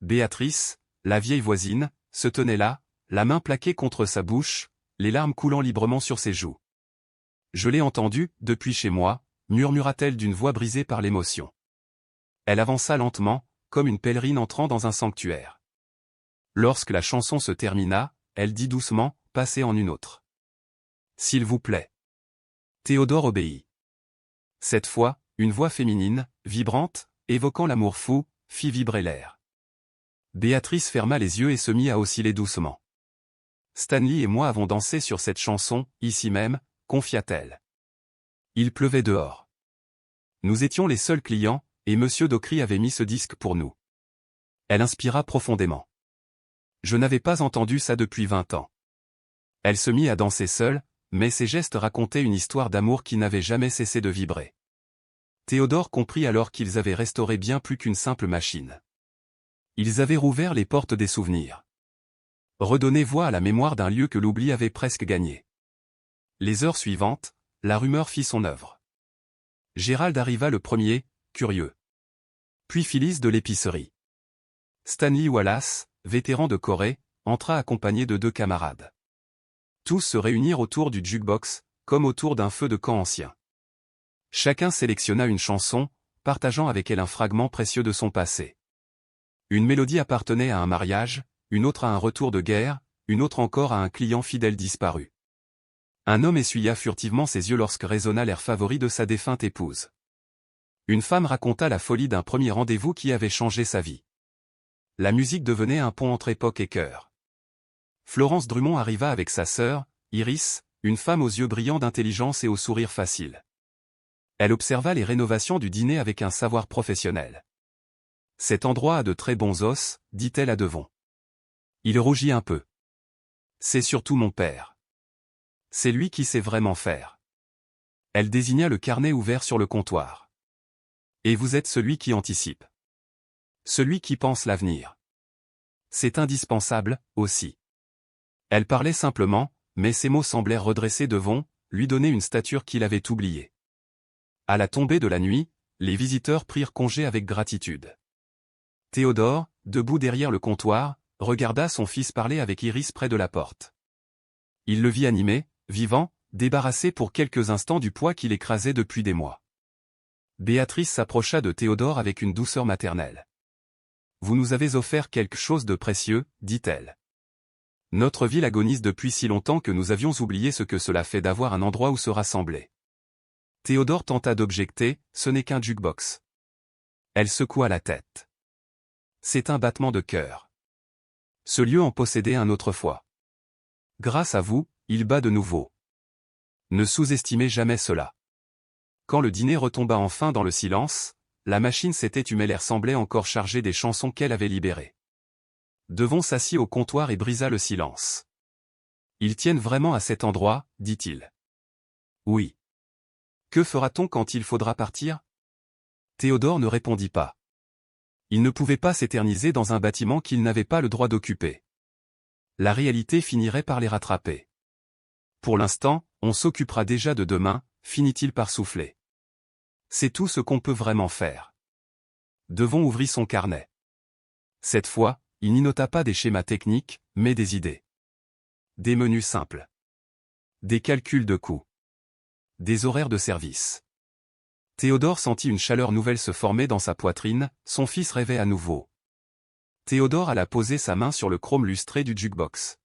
Béatrice, la vieille voisine, se tenait là, la main plaquée contre sa bouche, les larmes coulant librement sur ses joues. « Je l'ai entendue, depuis chez moi », murmura-t-elle d'une voix brisée par l'émotion. Elle avança lentement, comme une pèlerine entrant dans un sanctuaire. Lorsque la chanson se termina, elle dit doucement, passez en une autre. « S'il vous plaît. » Théodore obéit. Cette fois, une voix féminine, vibrante, évoquant l'amour fou, fit vibrer l'air. Béatrice ferma les yeux et se mit à osciller doucement. « Stanley et moi avons dansé sur cette chanson, ici même, » confia-t-elle. Il pleuvait dehors. Nous étions les seuls clients, et Monsieur Dockery avait mis ce disque pour nous. Elle inspira profondément. Je n'avais pas entendu ça depuis 20 ans. Elle se mit à danser seule, mais ses gestes racontaient une histoire d'amour qui n'avait jamais cessé de vibrer. Théodore comprit alors qu'ils avaient restauré bien plus qu'une simple machine. Ils avaient rouvert les portes des souvenirs. Redonner voix à la mémoire d'un lieu que l'oubli avait presque gagné. Les heures suivantes, la rumeur fit son œuvre. Gérald arriva le premier, curieux. Puis Phyllis de l'épicerie. Stanley Wallace, vétéran de Corée, entra accompagné de 2 camarades. Tous se réunirent autour du jukebox, comme autour d'un feu de camp ancien. Chacun sélectionna une chanson, partageant avec elle un fragment précieux de son passé. Une mélodie appartenait à un mariage, une autre à un retour de guerre, une autre encore à un client fidèle disparu. Un homme essuya furtivement ses yeux lorsque résonna l'air favori de sa défunte épouse. Une femme raconta la folie d'un premier rendez-vous qui avait changé sa vie. La musique devenait un pont entre époque et cœur. Florence Drummond arriva avec sa sœur, Iris, une femme aux yeux brillants d'intelligence et au sourire facile. Elle observa les rénovations du dîner avec un savoir professionnel. « Cet endroit a de très bons os », dit-elle à Devon. Il rougit un peu. « C'est surtout mon père. C'est lui qui sait vraiment faire. » Elle désigna le carnet ouvert sur le comptoir. « Et vous êtes celui qui anticipe. Celui qui pense l'avenir. C'est indispensable, aussi. » Elle parlait simplement, mais ses mots semblèrent redresser Devon, lui donner une stature qu'il avait oubliée. À la tombée de la nuit, les visiteurs prirent congé avec gratitude. Théodore, debout derrière le comptoir, regarda son fils parler avec Iris près de la porte. Il le vit animé, vivant, débarrassé pour quelques instants du poids qu'il écrasait depuis des mois. Béatrice s'approcha de Théodore avec une douceur maternelle. « Vous nous avez offert quelque chose de précieux, dit-elle. Notre ville agonise depuis si longtemps que nous avions oublié ce que cela fait d'avoir un endroit où se rassembler. » Théodore tenta d'objecter, ce n'est qu'un jukebox. Elle secoua la tête. C'est un battement de cœur. Ce lieu en possédait un autrefois. Grâce à vous, il bat de nouveau. Ne sous-estimez jamais cela. Quand le dîner retomba enfin dans le silence, la machine s'était humée, l'air semblait encore chargé des chansons qu'elle avait libérées. Devon s'assit au comptoir et brisa le silence. Ils tiennent vraiment à cet endroit, dit-il. Oui. Que fera-t-on quand il faudra partir? Théodore ne répondit pas. Il ne pouvait pas s'éterniser dans un bâtiment qu'il n'avait pas le droit d'occuper. La réalité finirait par les rattraper. Pour l'instant, on s'occupera déjà de demain, finit-il par souffler. C'est tout ce qu'on peut vraiment faire. Devon ouvrit son carnet. Cette fois, il n'y nota pas des schémas techniques, mais des idées. Des menus simples. Des calculs de coûts. Des horaires de service. Théodore sentit une chaleur nouvelle se former dans sa poitrine, son fils rêvait à nouveau. Théodore alla poser sa main sur le chrome lustré du jukebox.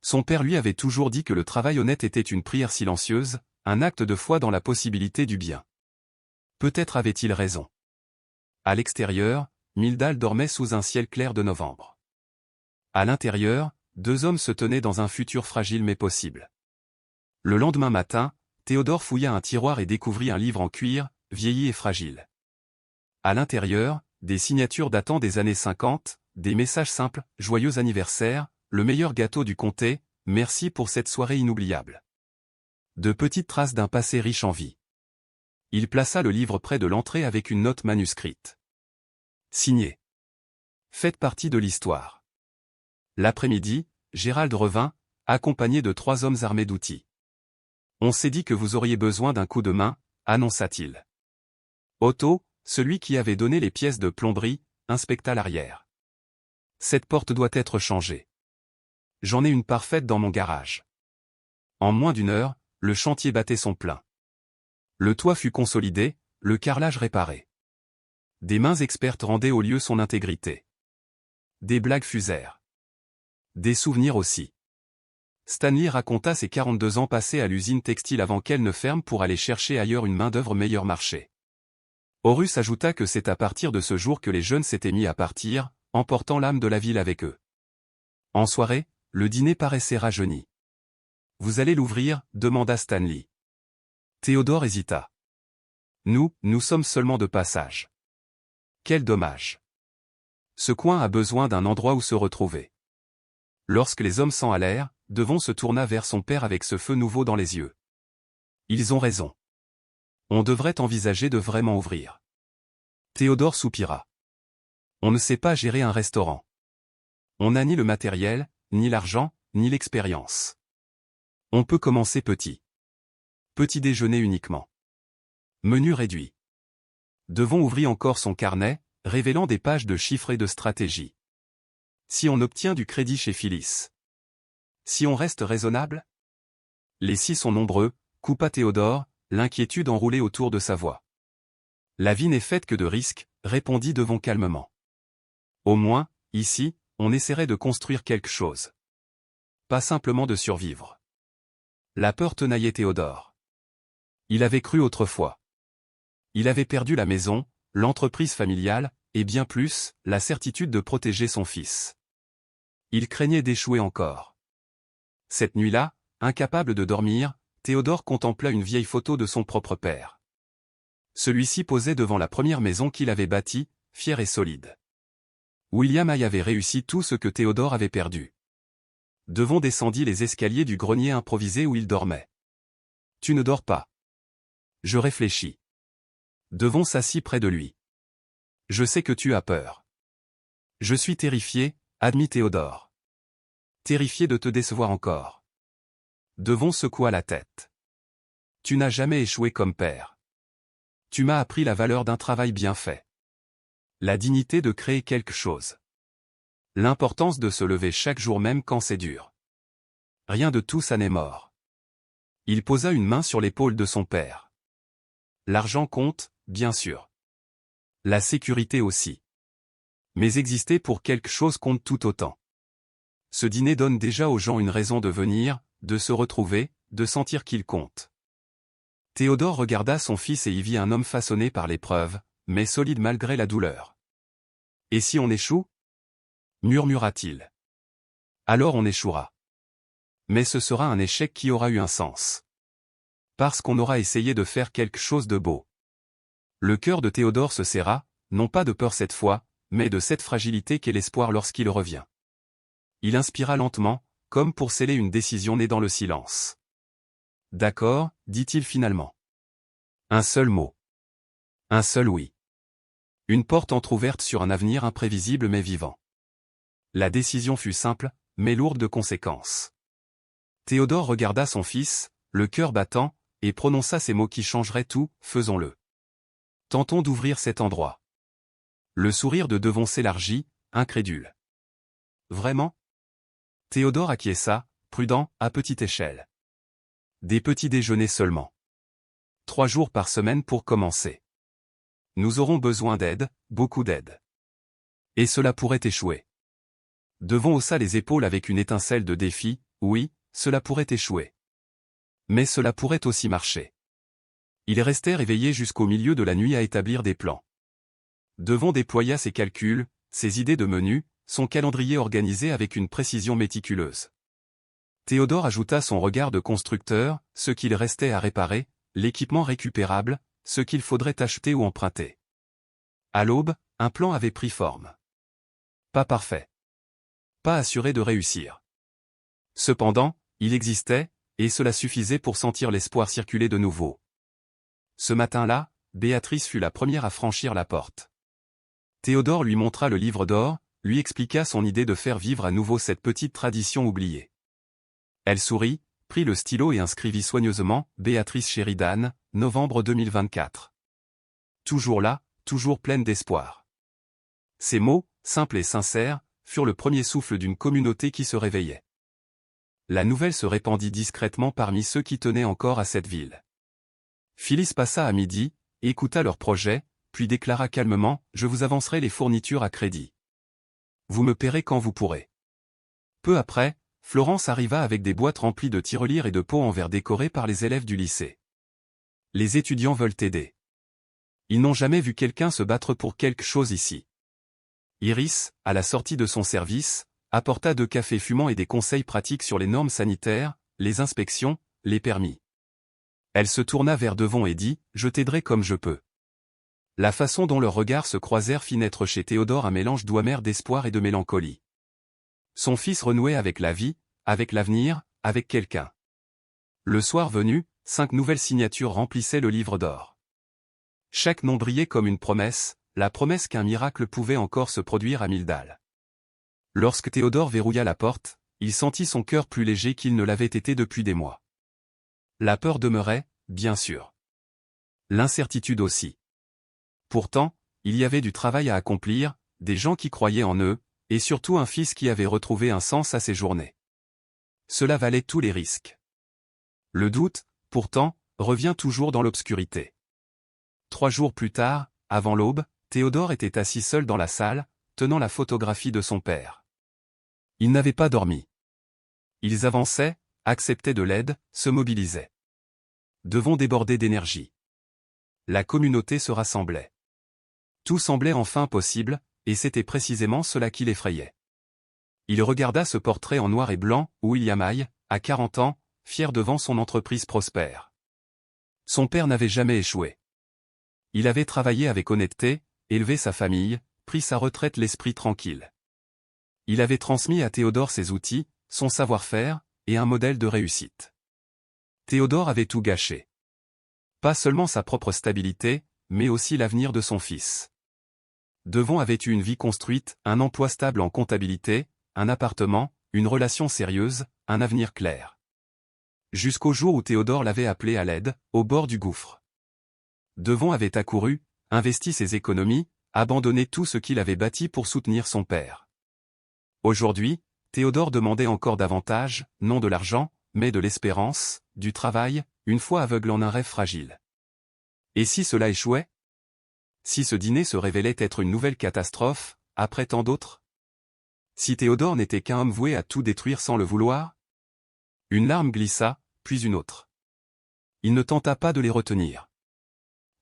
Son père lui avait toujours dit que le travail honnête était une prière silencieuse, un acte de foi dans la possibilité du bien. Peut-être avait-il raison. À l'extérieur, Mildal dormait sous un ciel clair de novembre. À l'intérieur, 2 hommes se tenaient dans un futur fragile mais possible. Le lendemain matin, Théodore fouilla un tiroir et découvrit un livre en cuir, vieilli et fragile. À l'intérieur, des signatures datant des années 50, des messages simples, joyeux anniversaire, le meilleur gâteau du comté, merci pour cette soirée inoubliable. De petites traces d'un passé riche en vie. Il plaça le livre près de l'entrée avec une note manuscrite. Signé. Faites partie de l'histoire. L'après-midi, Gérald revint, accompagné de 3 hommes armés d'outils. On s'est dit que vous auriez besoin d'un coup de main, annonça-t-il. Otto, celui qui avait donné les pièces de plomberie, inspecta l'arrière. Cette porte doit être changée. J'en ai une parfaite dans mon garage. En moins d'1 heure, le chantier battait son plein. Le toit fut consolidé, le carrelage réparé. Des mains expertes rendaient au lieu son intégrité. Des blagues fusèrent. Des souvenirs aussi. Stanley raconta ses 42 ans passés à l'usine textile avant qu'elle ne ferme pour aller chercher ailleurs une main-d'œuvre meilleur marché. Horus ajouta que c'est à partir de ce jour que les jeunes s'étaient mis à partir, emportant l'âme de la ville avec eux. En soirée, le dîner paraissait rajeuni. « Vous allez l'ouvrir » demanda Stanley. Théodore hésita. « Nous sommes seulement de passage. » Quel dommage. Ce coin a besoin d'un endroit où se retrouver. Lorsque les hommes s'en allèrent, Devon se tourna vers son père avec ce feu nouveau dans les yeux. Ils ont raison. On devrait envisager de vraiment ouvrir. Théodore soupira. On ne sait pas gérer un restaurant. On n'a ni le matériel, ni l'argent, ni l'expérience. On peut commencer petit. Petit déjeuner uniquement. Menu réduit. Devons ouvrir encore son carnet, révélant des pages de chiffres et de stratégie. Si on obtient du crédit chez Phyllis. Si on reste raisonnable? Les si sont nombreux, coupa Théodore, l'inquiétude enroulée autour de sa voix. La vie n'est faite que de risques, répondit Devon calmement. Au moins, ici, on essaierait de construire quelque chose. Pas simplement de survivre. La peur tenaillait Théodore. Il avait cru autrefois. Il avait perdu la maison, l'entreprise familiale, et bien plus, la certitude de protéger son fils. Il craignait d'échouer encore. Cette nuit-là, incapable de dormir, Théodore contempla une vieille photo de son propre père. Celui-ci posait devant la première maison qu'il avait bâtie, fière et solide. William y avait réussi tout ce que Théodore avait perdu. Devon descendit les escaliers du grenier improvisé où il dormait. « Tu ne dors pas. » Je réfléchis. Devon s'assit près de lui. « Je sais que tu as peur. »« Je suis terrifié, » admit Théodore. « Terrifié de te décevoir encore. » Devon secoua la tête. « Tu n'as jamais échoué comme père. Tu m'as appris la valeur d'un travail bien fait. La dignité de créer quelque chose. L'importance de se lever chaque jour même quand c'est dur. Rien de tout ça n'est mort. » Il posa une main sur l'épaule de son père. « L'argent compte, bien sûr. La sécurité aussi. Mais exister pour quelque chose compte tout autant. Ce dîner donne déjà aux gens une raison de venir, de se retrouver, de sentir qu'ils comptent. » Théodore regarda son fils et y vit un homme façonné par l'épreuve, mais solide malgré la douleur. « Et si on échoue » murmura-t-il. « Alors on échouera. Mais ce sera un échec qui aura eu un sens. Parce qu'on aura essayé de faire quelque chose de beau. » Le cœur de Théodore se serra, non pas de peur cette fois, mais de cette fragilité qu'est l'espoir lorsqu'il revient. Il inspira lentement, comme pour sceller une décision née dans le silence. « D'accord, » dit-il finalement. Un seul mot. Un seul oui. Une porte entr'ouverte sur un avenir imprévisible mais vivant. La décision fut simple, mais lourde de conséquences. Théodore regarda son fils, le cœur battant, et prononça ces mots qui changeraient tout, « Faisons-le. Tentons d'ouvrir cet endroit. » Le sourire de Devon s'élargit, incrédule. « Vraiment ?» Théodore acquiesça, prudent, à petite échelle. Des petits déjeuners seulement. 3 jours par semaine pour commencer. Nous aurons besoin d'aide, beaucoup d'aide. Et cela pourrait échouer. Devon haussa les épaules avec une étincelle de défi, oui, cela pourrait échouer. Mais cela pourrait aussi marcher. Ils restèrent éveillés jusqu'au milieu de la nuit à établir des plans. Devon déploya ses calculs, ses idées de menu, son calendrier organisé avec une précision méticuleuse. Théodore ajouta son regard de constructeur, ce qu'il restait à réparer, l'équipement récupérable, ce qu'il faudrait acheter ou emprunter. À l'aube, un plan avait pris forme. Pas parfait. Pas assuré de réussir. Cependant, il existait, et cela suffisait pour sentir l'espoir circuler de nouveau. Ce matin-là, Béatrice fut la première à franchir la porte. Théodore lui montra le livre d'or, lui expliqua son idée de faire vivre à nouveau cette petite tradition oubliée. Elle sourit, prit le stylo et inscrivit soigneusement « Béatrice Sheridan, novembre 2024 ». Toujours là, toujours pleine d'espoir. Ces mots, simples et sincères, furent le premier souffle d'une communauté qui se réveillait. La nouvelle se répandit discrètement parmi ceux qui tenaient encore à cette ville. Phyllis passa à midi, écouta leur projet, puis déclara calmement « Je vous avancerai les fournitures à crédit. Vous me paierez quand vous pourrez. » Peu après, Florence arriva avec des boîtes remplies de tirelires et de pots en verre décorés par les élèves du lycée. Les étudiants veulent aider. Ils n'ont jamais vu quelqu'un se battre pour quelque chose ici. Iris, à la sortie de son service, apporta 2 cafés fumants et des conseils pratiques sur les normes sanitaires, les inspections, les permis. Elle se tourna vers Devon et dit « Je t'aiderai comme je peux. » La façon dont leurs regards se croisèrent fit naître chez Théodore un mélange doux amer d'espoir et de mélancolie. Son fils renouait avec la vie, avec l'avenir, avec quelqu'un. Le soir venu, 5 nouvelles signatures remplissaient le livre d'or. Chaque nom brillait comme une promesse, la promesse qu'un miracle pouvait encore se produire à Mildal. Lorsque Théodore verrouilla la porte, il sentit son cœur plus léger qu'il ne l'avait été depuis des mois. La peur demeurait, bien sûr. L'incertitude aussi. Pourtant, il y avait du travail à accomplir, des gens qui croyaient en eux, et surtout un fils qui avait retrouvé un sens à ses journées. Cela valait tous les risques. Le doute, pourtant, revient toujours dans l'obscurité. 3 jours plus tard, avant l'aube, Théodore était assis seul dans la salle, tenant la photographie de son père. Il n'avait pas dormi. Ils avançaient, acceptaient de l'aide, se mobilisaient. Devons déborder d'énergie. La communauté se rassemblait. Tout semblait enfin possible, et c'était précisément cela qui l'effrayait. Il regarda ce portrait en noir et blanc, où William Haye, à 40 ans, fier devant son entreprise prospère. Son père n'avait jamais échoué. Il avait travaillé avec honnêteté, élevé sa famille, pris sa retraite l'esprit tranquille. Il avait transmis à Théodore ses outils, son savoir-faire, et un modèle de réussite. Théodore avait tout gâché. Pas seulement sa propre stabilité, mais aussi l'avenir de son fils. Devon avait eu une vie construite, un emploi stable en comptabilité, un appartement, une relation sérieuse, un avenir clair. Jusqu'au jour où Théodore l'avait appelé à l'aide, au bord du gouffre. Devon avait accouru, investi ses économies, abandonné tout ce qu'il avait bâti pour soutenir son père. Aujourd'hui, Théodore demandait encore davantage, non de l'argent, mais de l'espérance, du travail, une foi aveugle en un rêve fragile. Et si cela échouait? Si ce dîner se révélait être une nouvelle catastrophe, après tant d'autres? Si Théodore n'était qu'un homme voué à tout détruire sans le vouloir? Une larme glissa, puis une autre. Il ne tenta pas de les retenir.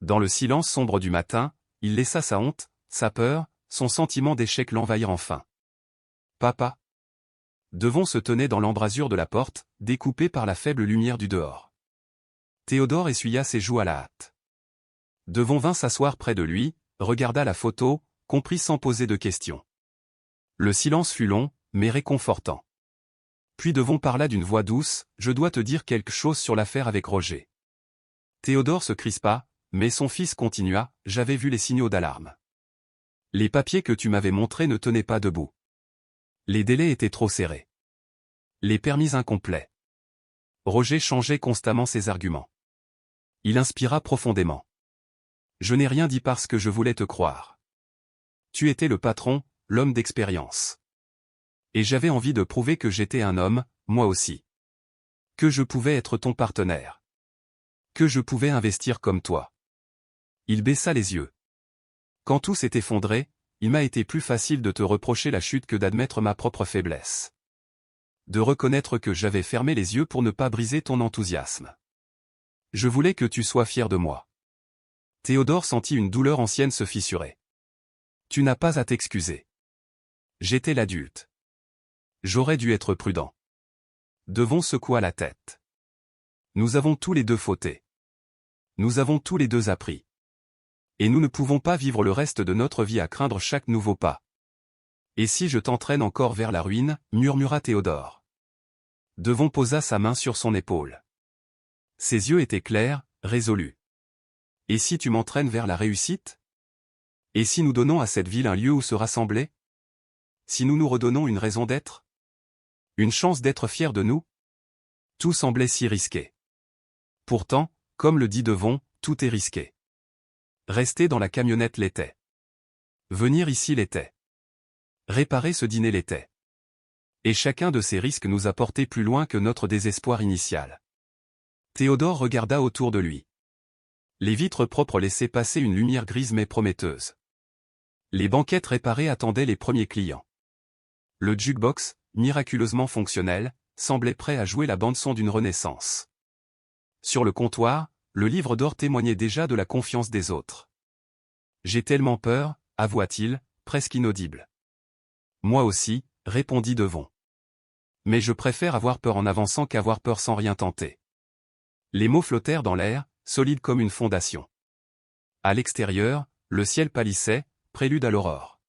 Dans le silence sombre du matin, il laissa sa honte, sa peur, son sentiment d'échec l'envahir enfin. Papa. Devon se tenait dans l'embrasure de la porte, découpé par la faible lumière du dehors. Théodore essuya ses joues à la hâte. Devon vint s'asseoir près de lui, regarda la photo, comprit sans poser de questions. Le silence fut long, mais réconfortant. Puis Devon parla d'une voix douce, « Je dois te dire quelque chose sur l'affaire avec Roger. » Théodore se crispa, mais son fils continua, « J'avais vu les signaux d'alarme. Les papiers que tu m'avais montrés ne tenaient pas debout. Les délais étaient trop serrés. Les permis incomplets. » Roger changeait constamment ses arguments. Il inspira profondément. « Je n'ai rien dit parce que je voulais te croire. Tu étais le patron, l'homme d'expérience. Et j'avais envie de prouver que j'étais un homme, moi aussi. Que je pouvais être ton partenaire. Que je pouvais investir comme toi. » Il baissa les yeux. Quand tout s'est effondré, il m'a été plus facile de te reprocher la chute que d'admettre ma propre faiblesse. De reconnaître que j'avais fermé les yeux pour ne pas briser ton enthousiasme. Je voulais que tu sois fier de moi. Théodore sentit une douleur ancienne se fissurer. Tu n'as pas à t'excuser. J'étais l'adulte. J'aurais dû être prudent. Devon secoua la tête. Nous avons tous les deux fauté. Nous avons tous les deux appris. Et nous ne pouvons pas vivre le reste de notre vie à craindre chaque nouveau pas. Et si je t'entraîne encore vers la ruine, murmura Théodore. Devon posa sa main sur son épaule. Ses yeux étaient clairs, résolus. Et si tu m'entraînes vers la réussite? Et si nous donnons à cette ville un lieu où se rassembler? Si nous nous redonnons une raison d'être? Une chance d'être fiers de nous? Tout semblait si risqué. Pourtant, comme le dit Devon, tout est risqué. Rester dans la camionnette l'était. Venir ici l'était. Réparer ce dîner l'était. Et chacun de ces risques nous a portés plus loin que notre désespoir initial. Théodore regarda autour de lui. Les vitres propres laissaient passer une lumière grise mais prometteuse. Les banquettes réparées attendaient les premiers clients. Le jukebox, miraculeusement fonctionnel, semblait prêt à jouer la bande-son d'une renaissance. Sur le comptoir, le livre d'or témoignait déjà de la confiance des autres. J'ai tellement peur, avoua-t-il, presque inaudible. Moi aussi, répondit Devon. Mais je préfère avoir peur en avançant qu'avoir peur sans rien tenter. Les mots flottèrent dans l'air, solides comme une fondation. À l'extérieur, le ciel pâlissait, prélude à l'aurore.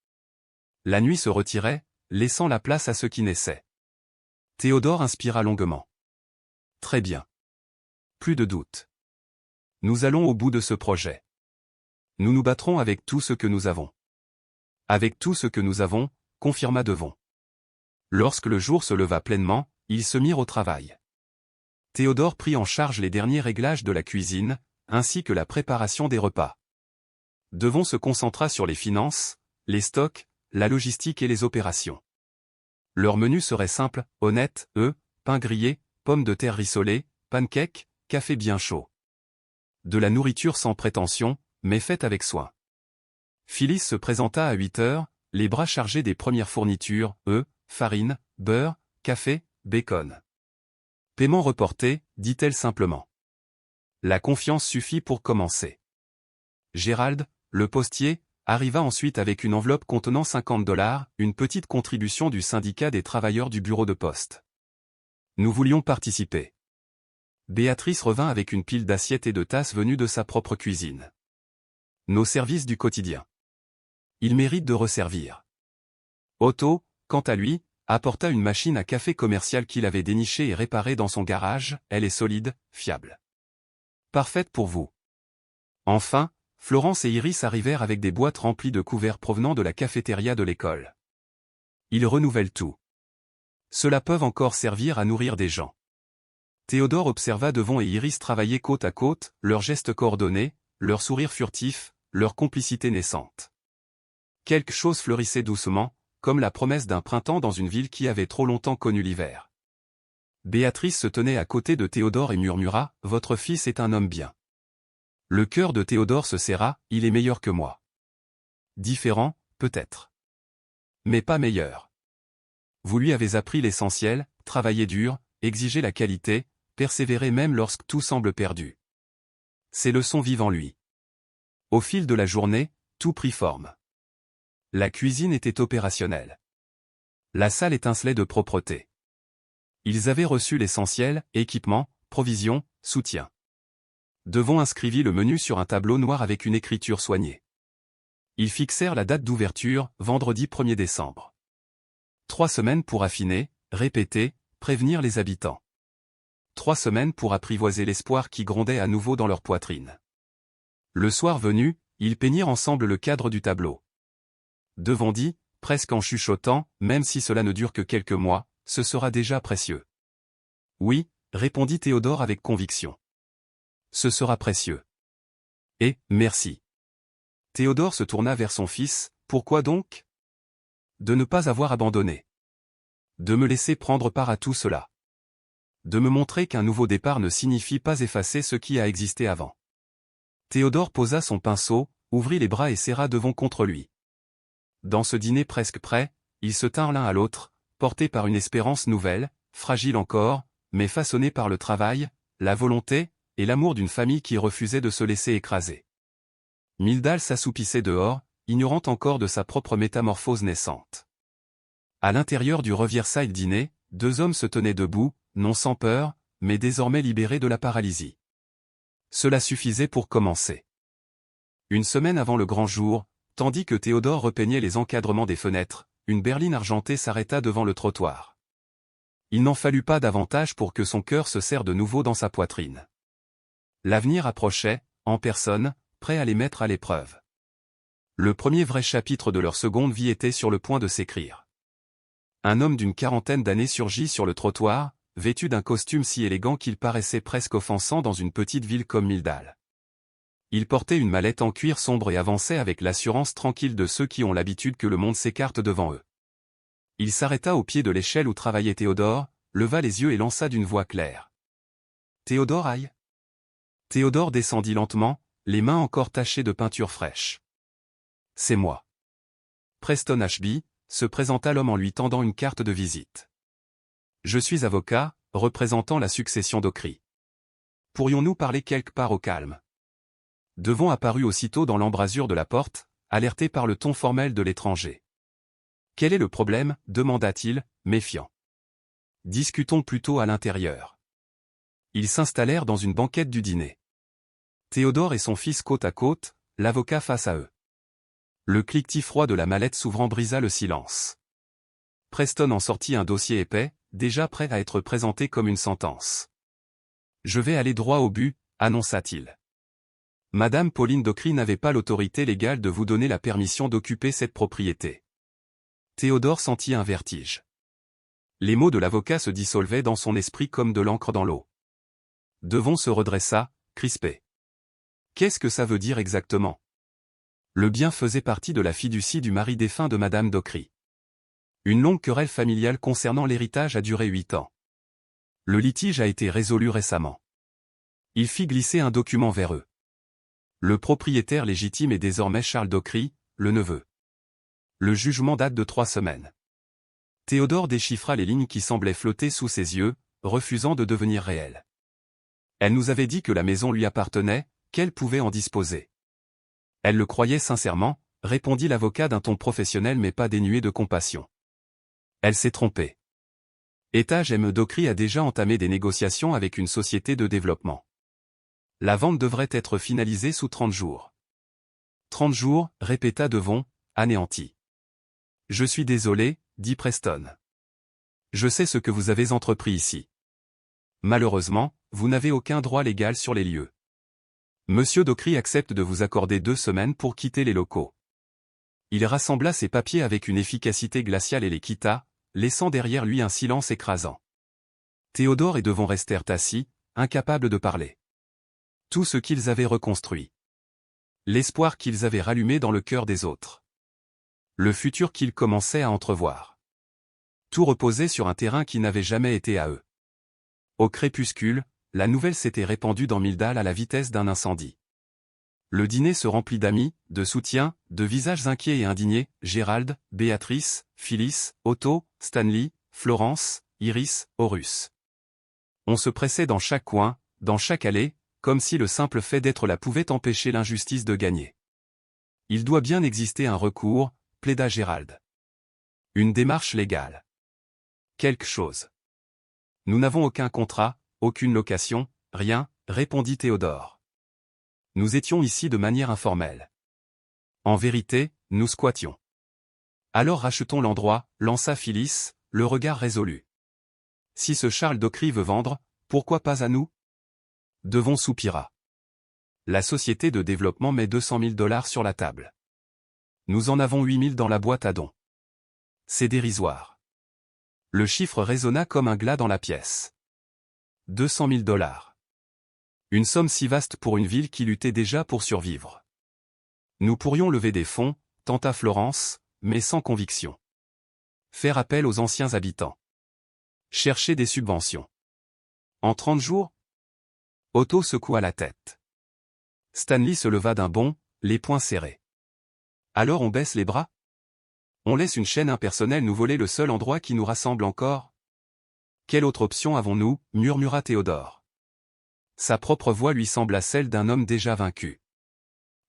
La nuit se retirait, laissant la place à ce qui naissait. Théodore inspira longuement. Très bien. Plus de doute. Nous allons au bout de ce projet. Nous nous battrons avec tout ce que nous avons. Avec tout ce que nous avons, confirma Devon. Lorsque le jour se leva pleinement, ils se mirent au travail. Théodore prit en charge les derniers réglages de la cuisine, ainsi que la préparation des repas. Devon se concentra sur les finances, les stocks, la logistique et les opérations. Leur menu serait simple, honnête, œufs, pain grillé, pommes de terre rissolées, pancakes, café bien chaud. De la nourriture sans prétention, mais faite avec soin. Phyllis se présenta à 8 heures, les bras chargés des premières fournitures, œufs, farine, beurre, café, bacon. Paiement reporté, dit-elle simplement. La confiance suffit pour commencer. Gérald, le postier, arriva ensuite avec une enveloppe contenant $50, une petite contribution du syndicat des travailleurs du bureau de poste. Nous voulions participer. Béatrice revint avec une pile d'assiettes et de tasses venues de sa propre cuisine. Nos services du quotidien. Il mérite de resservir. Otto, quant à lui, apporta une machine à café commerciale qu'il avait dénichée et réparée dans son garage, elle est solide, fiable. Parfaite pour vous. Enfin, Florence et Iris arrivèrent avec des boîtes remplies de couverts provenant de la cafétéria de l'école. Ils renouvellent tout. Cela peut encore servir à nourrir des gens. Théodore observa Devon et Iris travailler côte à côte, leurs gestes coordonnés, leurs sourires furtifs, leur complicité naissante. Quelque chose fleurissait doucement, comme la promesse d'un printemps dans une ville qui avait trop longtemps connu l'hiver. Béatrice se tenait à côté de Théodore et murmura « Votre fils est un homme bien ». Le cœur de Théodore se serra, il est meilleur que moi. Différent, peut-être. Mais pas meilleur. Vous lui avez appris l'essentiel, travailler dur, exiger la qualité, persévérer même lorsque tout semble perdu. Ces leçons vivent en lui. Au fil de la journée, tout prit forme. La cuisine était opérationnelle. La salle étincelait de propreté. Ils avaient reçu l'essentiel, équipement, provisions, soutien. Devon inscrivit le menu sur un tableau noir avec une écriture soignée. Ils fixèrent la date d'ouverture, vendredi 1er décembre. 3 semaines pour affiner, répéter, prévenir les habitants. 3 semaines pour apprivoiser l'espoir qui grondait à nouveau dans leur poitrine. Le soir venu, ils peignirent ensemble le cadre du tableau. Devon dit, presque en chuchotant, même si cela ne dure que quelques mois, ce sera déjà précieux. Oui, répondit Théodore avec conviction. Ce sera précieux. Et, merci. Théodore se tourna vers son fils, pourquoi donc? De ne pas avoir abandonné. De me laisser prendre part à tout cela. De me montrer qu'un nouveau départ ne signifie pas effacer ce qui a existé avant. Théodore posa son pinceau, ouvrit les bras et serra Devon contre lui. Dans ce dîner presque prêt, ils se tinrent l'un à l'autre, portés par une espérance nouvelle, fragile encore, mais façonnée par le travail, la volonté, et l'amour d'une famille qui refusait de se laisser écraser. Mildal s'assoupissait dehors, ignorant encore de sa propre métamorphose naissante. À l'intérieur du Riverside dîner, 2 hommes se tenaient debout, non sans peur, mais désormais libérés de la paralysie. Cela suffisait pour commencer. Une semaine avant le grand jour, tandis que Théodore repeignait les encadrements des fenêtres, une berline argentée s'arrêta devant le trottoir. Il n'en fallut pas davantage pour que son cœur se serre de nouveau dans sa poitrine. L'avenir approchait, en personne, prêt à les mettre à l'épreuve. Le premier vrai chapitre de leur seconde vie était sur le point de s'écrire. Un homme d'une 40aine d'années surgit sur le trottoir, vêtu d'un costume si élégant qu'il paraissait presque offensant dans une petite ville comme Mildal. Il portait une mallette en cuir sombre et avançait avec l'assurance tranquille de ceux qui ont l'habitude que le monde s'écarte devant eux. Il s'arrêta au pied de l'échelle où travaillait Théodore, leva les yeux et lança d'une voix claire. « Théodore aille !» Théodore descendit lentement, les mains encore tachées de peinture fraîche. « C'est moi. » Preston Ashby, se présenta l'homme en lui tendant une carte de visite. « Je suis avocat, représentant la succession d'Ocry. Pourrions-nous parler quelque part au calme ?» Devon apparut aussitôt dans l'embrasure de la porte, alerté par le ton formel de l'étranger. « Quel est le problème » demanda-t-il, méfiant. « Discutons plutôt à l'intérieur. » Ils s'installèrent dans une banquette du dîner. Théodore et son fils côte à côte, l'avocat face à eux. Le cliquetis froid de la mallette s'ouvrant brisa le silence. Preston en sortit un dossier épais, déjà prêt à être présenté comme une sentence. « Je vais aller droit au but » annonça-t-il. « Madame Pauline d'Ocry n'avait pas l'autorité légale de vous donner la permission d'occuper cette propriété. » Théodore sentit un vertige. Les mots de l'avocat se dissolvaient dans son esprit comme de l'encre dans l'eau. Devon se redressa, crispé. Qu'est-ce que ça veut dire exactement? Le bien faisait partie de la fiducie du mari défunt de Madame Dockery. Une longue querelle familiale concernant l'héritage a duré 8 ans. Le litige a été résolu récemment. Il fit glisser un document vers eux. Le propriétaire légitime est désormais Charles Dockery, le neveu. Le jugement date de 3 semaines. Théodore déchiffra les lignes qui semblaient flotter sous ses yeux, refusant de devenir réelles. Elle nous avait dit que la maison lui appartenait, qu'elle pouvait en disposer. Elle le croyait sincèrement, répondit l'avocat d'un ton professionnel mais pas dénué de compassion. Elle s'est trompée. Étage M. Dockery a déjà entamé des négociations avec une société de développement. La vente devrait être finalisée sous 30 jours. 30 jours, répéta Devon, anéanti. Je suis désolé, dit Preston. Je sais ce que vous avez entrepris ici. Malheureusement, vous n'avez aucun droit légal sur les lieux. Monsieur Dockery accepte de vous accorder 2 semaines pour quitter les locaux. Il rassembla ses papiers avec une efficacité glaciale et les quitta, laissant derrière lui un silence écrasant. Théodore et Devon restèrent assis, incapables de parler. Tout ce qu'ils avaient reconstruit. L'espoir qu'ils avaient rallumé dans le cœur des autres. Le futur qu'ils commençaient à entrevoir. Tout reposait sur un terrain qui n'avait jamais été à eux. Au crépuscule, la nouvelle s'était répandue dans Mildale à la vitesse d'un incendie. Le dîner se remplit d'amis, de soutiens, de visages inquiets et indignés, Gérald, Béatrice, Phyllis, Otto, Stanley, Florence, Iris, Horus. On se pressait dans chaque coin, dans chaque allée, comme si le simple fait d'être là pouvait empêcher l'injustice de gagner. Il doit bien exister un recours, plaida Gérald. Une démarche légale. Quelque chose. Nous n'avons aucun contrat, aucune location, rien, répondit Théodore. Nous étions ici de manière informelle. En vérité, nous squattions. Alors rachetons l'endroit, lança Phyllis, le regard résolu. Si ce Charles Dockery veut vendre, pourquoi pas à nous? Devon soupira. La société de développement met 200 000 $ sur la table. Nous en avons 8 000 dans la boîte à dons. C'est dérisoire. Le chiffre résonna comme un glas dans la pièce. 200 000 $. Une somme si vaste pour une ville qui luttait déjà pour survivre. Nous pourrions lever des fonds, tenta Florence, mais sans conviction. Faire appel aux anciens habitants. Chercher des subventions. En 30 jours? Otto secoua la tête. Stanley se leva d'un bond, les poings serrés. Alors on baisse les bras? On laisse une chaîne impersonnelle nous voler le seul endroit qui nous rassemble encore? Quelle autre option avons-nous? Murmura Théodore. Sa propre voix lui sembla celle d'un homme déjà vaincu.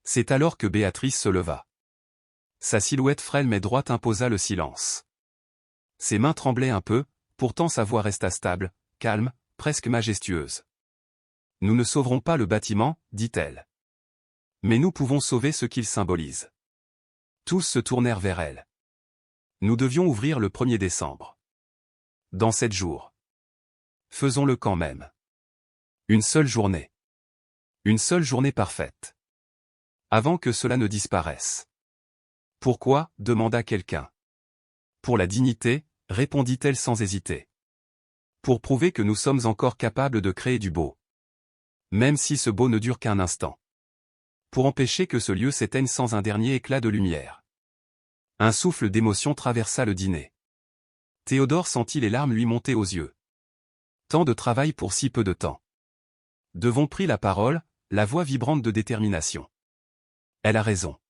C'est alors que Béatrice se leva. Sa silhouette frêle mais droite imposa le silence. Ses mains tremblaient un peu, pourtant sa voix resta stable, calme, presque majestueuse. Nous ne sauverons pas le bâtiment, dit-elle. Mais nous pouvons sauver ce qu'il symbolise. Tous se tournèrent vers elle. Nous devions ouvrir le 1er décembre. Dans 7 jours. Faisons-le quand même. Une seule journée. Une seule journée parfaite. Avant que cela ne disparaisse. Pourquoi? Demanda quelqu'un. Pour la dignité, répondit-elle sans hésiter. Pour prouver que nous sommes encore capables de créer du beau. Même si ce beau ne dure qu'un instant. Pour empêcher que ce lieu s'éteigne sans un dernier éclat de lumière. Un souffle d'émotion traversa le dîner. Théodore sentit les larmes lui monter aux yeux. Tant de travail pour si peu de temps. Devon prit la parole, la voix vibrante de détermination. Elle a raison.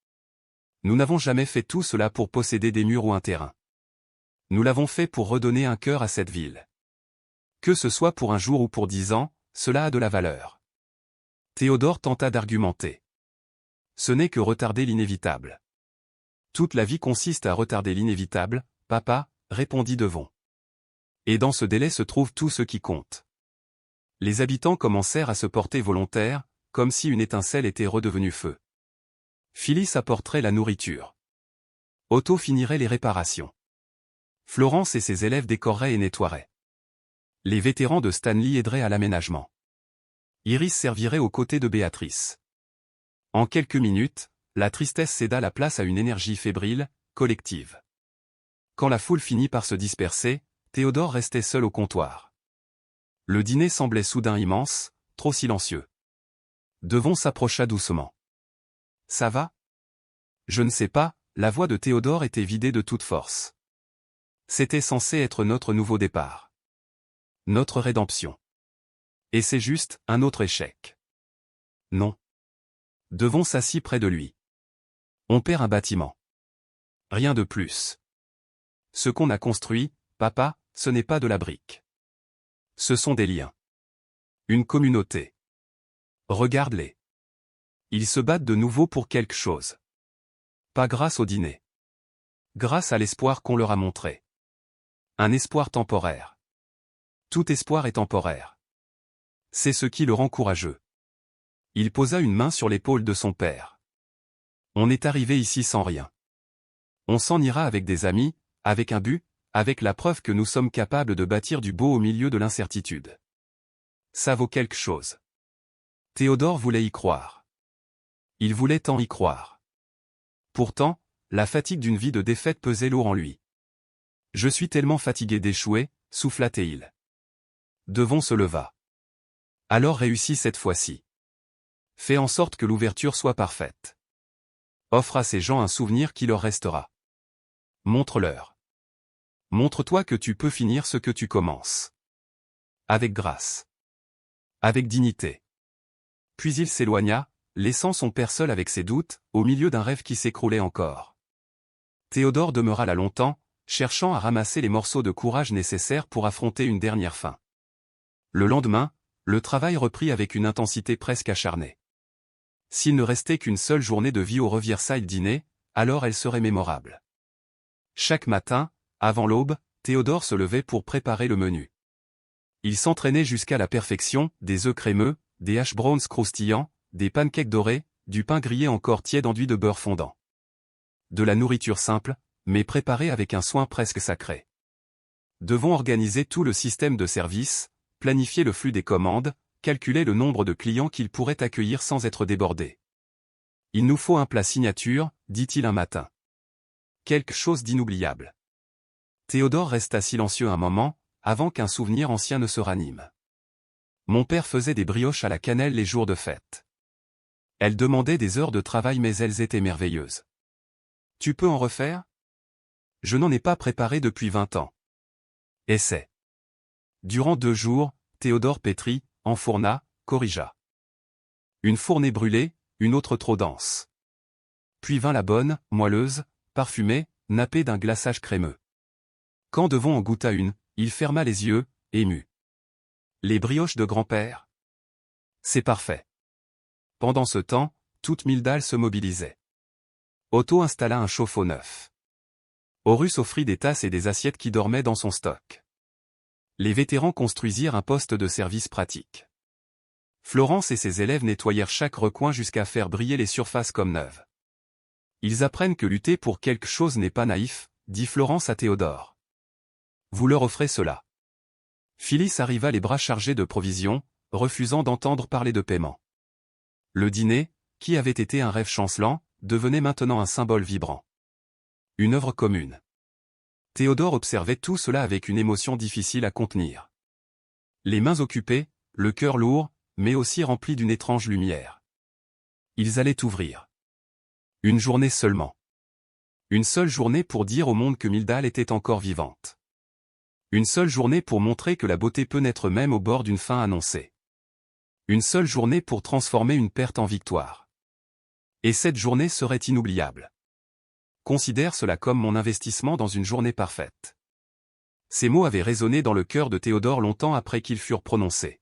Nous n'avons jamais fait tout cela pour posséder des murs ou un terrain. Nous l'avons fait pour redonner un cœur à cette ville. Que ce soit pour un jour ou pour 10 ans, cela a de la valeur. Théodore tenta d'argumenter. Ce n'est que retarder l'inévitable. Toute la vie consiste à retarder l'inévitable, papa, répondit Devon. Et dans ce délai se trouve tout ce qui compte. Les habitants commencèrent à se porter volontaires, comme si une étincelle était redevenue feu. Phyllis apporterait la nourriture. Otto finirait les réparations. Florence et ses élèves décoreraient et nettoieraient. Les vétérans de Stanley aideraient à l'aménagement. Iris servirait aux côtés de Béatrice. En quelques minutes, la tristesse céda la place à une énergie fébrile, collective. Quand la foule finit par se disperser, Théodore restait seul au comptoir. Le dîner semblait soudain immense, trop silencieux. Devon s'approcha doucement. « Ça va ? » « Je ne sais pas », la voix de Théodore était vidée de toute force. C'était censé être notre nouveau départ. Notre rédemption. Et c'est juste, un autre échec. Non. Devon s'assit près de lui. On perd un bâtiment. Rien de plus. Ce qu'on a construit, papa, ce n'est pas de la brique. Ce sont des liens. Une communauté. Regarde-les. Ils se battent de nouveau pour quelque chose. Pas grâce au dîner. Grâce à l'espoir qu'on leur a montré. Un espoir temporaire. Tout espoir est temporaire. C'est ce qui le rend courageux. Il posa une main sur l'épaule de son père. On est arrivé ici sans rien. On s'en ira avec des amis, avec un but, avec la preuve que nous sommes capables de bâtir du beau au milieu de l'incertitude. Ça vaut quelque chose. Théodore voulait y croire. Il voulait tant y croire. Pourtant, la fatigue d'une vie de défaite pesait lourd en lui. « Je suis tellement fatigué d'échouer », souffla-t-il. Devon se leva. « Alors réussis cette fois-ci. Fais en sorte que l'ouverture soit parfaite. Offre à ces gens un souvenir qui leur restera. Montre-leur. Montre-toi que tu peux finir ce que tu commences. Avec grâce. Avec dignité. » Puis il s'éloigna, laissant son père seul avec ses doutes, au milieu d'un rêve qui s'écroulait encore. Théodore demeura là longtemps, cherchant à ramasser les morceaux de courage nécessaires pour affronter une dernière fin. Le lendemain, le travail reprit avec une intensité presque acharnée. S'il ne restait qu'une seule journée de vie au Riverside Dîner, alors elle serait mémorable. Chaque matin, avant l'aube, Théodore se levait pour préparer le menu. Il s'entraînait jusqu'à la perfection, des œufs crémeux, des hash browns croustillants, des pancakes dorés, du pain grillé encore tiède enduit de beurre fondant. De la nourriture simple, mais préparée avec un soin presque sacré. Devons organiser tout le système de service, planifier le flux des commandes, calculer le nombre de clients qu'il pourrait accueillir sans être débordé. « Il nous faut un plat signature », dit-il un matin. Quelque chose d'inoubliable. Théodore resta silencieux un moment, avant qu'un souvenir ancien ne se ranime. Mon père faisait des brioches à la cannelle les jours de fête. Elles demandaient des heures de travail mais elles étaient merveilleuses. Tu peux en refaire ? Je n'en ai pas préparé depuis 20 ans. Essaie. Durant 2 jours, Théodore pétrit, enfourna, corrigea. Une fournée brûlée, une autre trop dense. Puis vint la bonne, moelleuse, parfumée, nappée d'un glaçage crémeux. Quand Devon en goûta une, il ferma les yeux, ému. Les brioches de grand-père ? C'est parfait. Pendant ce temps, toute Mildal se mobilisait. Otto installa un chauffe-eau neuf. Horus offrit des tasses et des assiettes qui dormaient dans son stock. Les vétérans construisirent un poste de service pratique. Florence et ses élèves nettoyèrent chaque recoin jusqu'à faire briller les surfaces comme neuves. Ils apprennent que lutter pour quelque chose n'est pas naïf, dit Florence à Théodore. Vous leur offrez cela. Phyllis arriva les bras chargés de provisions, refusant d'entendre parler de paiement. Le dîner, qui avait été un rêve chancelant, devenait maintenant un symbole vibrant. Une œuvre commune. Théodore observait tout cela avec une émotion difficile à contenir. Les mains occupées, le cœur lourd, mais aussi rempli d'une étrange lumière. Ils allaient ouvrir. Une journée seulement. Une seule journée pour dire au monde que Mildal était encore vivante. Une seule journée pour montrer que la beauté peut naître même au bord d'une fin annoncée. Une seule journée pour transformer une perte en victoire. Et cette journée serait inoubliable. Considère cela comme mon investissement dans une journée parfaite. Ces mots avaient résonné dans le cœur de Théodore longtemps après qu'ils furent prononcés.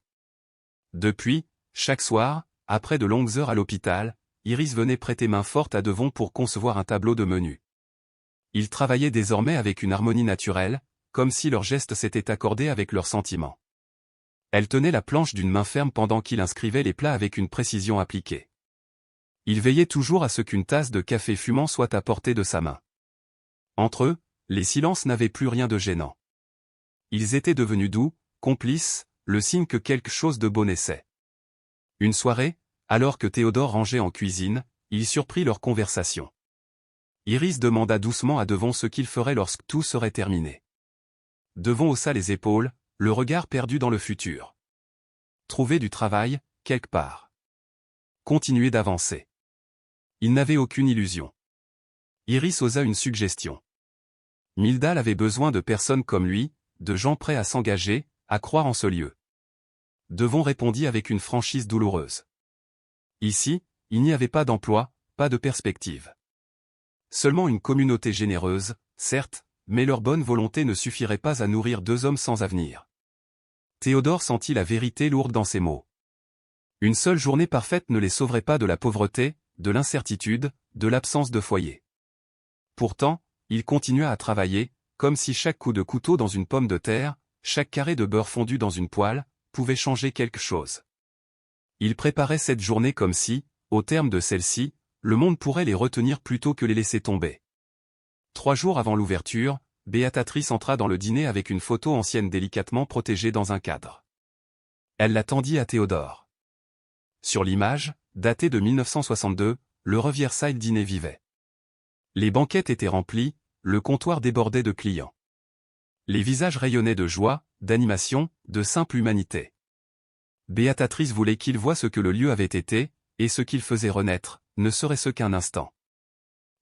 Depuis, chaque soir, après de longues heures à l'hôpital, Iris venait prêter main forte à Devon pour concevoir un tableau de menu. Ils travaillaient désormais avec une harmonie naturelle, comme si leurs gestes s'étaient accordés avec leurs sentiments. Elle tenait la planche d'une main ferme pendant qu'il inscrivait les plats avec une précision appliquée. Il veillait toujours à ce qu'une tasse de café fumant soit à portée de sa main. Entre eux, les silences n'avaient plus rien de gênant. Ils étaient devenus doux, complices, le signe que quelque chose de beau naissait. Une soirée, alors que Théodore rangeait en cuisine, il surprit leur conversation. Iris demanda doucement à Devon ce qu'il ferait lorsque tout serait terminé. Devon haussa les épaules, le regard perdu dans le futur. Trouver du travail, quelque part. Continuer d'avancer. Il n'avait aucune illusion. Iris osa une suggestion. Mildal avait besoin de personnes comme lui, de gens prêts à s'engager, à croire en ce lieu. Devon répondit avec une franchise douloureuse. Ici, il n'y avait pas d'emploi, pas de perspective. Seulement une communauté généreuse, certes, mais leur bonne volonté ne suffirait pas à nourrir deux hommes sans avenir. Théodore sentit la vérité lourde dans ses mots. Une seule journée parfaite ne les sauverait pas de la pauvreté, de l'incertitude, de l'absence de foyer. Pourtant, il continua à travailler, comme si chaque coup de couteau dans une pomme de terre, chaque carré de beurre fondu dans une poêle, pouvait changer quelque chose. Il préparait cette journée comme si, au terme de celle-ci, le monde pourrait les retenir plutôt que les laisser tomber. 3 jours avant l'ouverture, Béatatrice entra dans le dîner avec une photo ancienne délicatement protégée dans un cadre. Elle la tendit à Théodore. Sur l'image, datée de 1962, le Riverside dîner vivait. Les banquettes étaient remplies, le comptoir débordait de clients. Les visages rayonnaient de joie, d'animation, de simple humanité. Béatatrice voulait qu'il voie ce que le lieu avait été, et ce qu'il faisait renaître, ne serait-ce qu'un instant.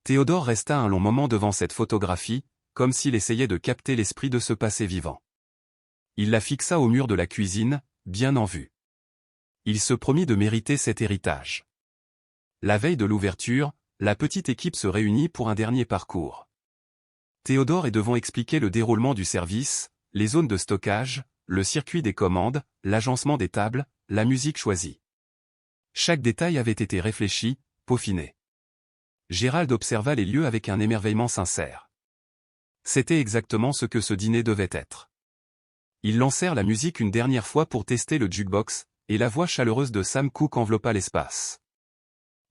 Théodore resta un long moment devant cette photographie, comme s'il essayait de capter l'esprit de ce passé vivant. Il la fixa au mur de la cuisine, bien en vue. Il se promit de mériter cet héritage. La veille de l'ouverture, la petite équipe se réunit pour un dernier parcours. Théodore et Devon expliquer le déroulement du service, les zones de stockage, le circuit des commandes, l'agencement des tables, la musique choisie. Chaque détail avait été réfléchi, peaufiné. Gérald observa les lieux avec un émerveillement sincère. C'était exactement ce que ce dîner devait être. Ils lancèrent la musique une dernière fois pour tester le jukebox, et la voix chaleureuse de Sam Cooke enveloppa l'espace.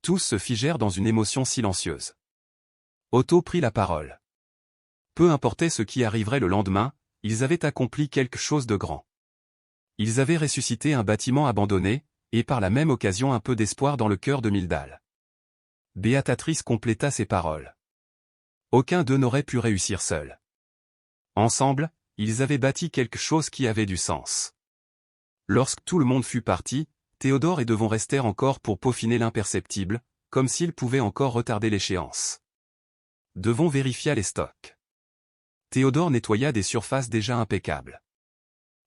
Tous se figèrent dans une émotion silencieuse. Otto prit la parole. Peu importait ce qui arriverait le lendemain, ils avaient accompli quelque chose de grand. Ils avaient ressuscité un bâtiment abandonné, et par la même occasion un peu d'espoir dans le cœur de Mildal. Béatatrice compléta ses paroles. Aucun d'eux n'aurait pu réussir seul. Ensemble, ils avaient bâti quelque chose qui avait du sens. Lorsque tout le monde fut parti, Théodore et Devon restèrent encore pour peaufiner l'imperceptible, comme s'ils pouvaient encore retarder l'échéance. Devon vérifia les stocks. Théodore nettoya des surfaces déjà impeccables.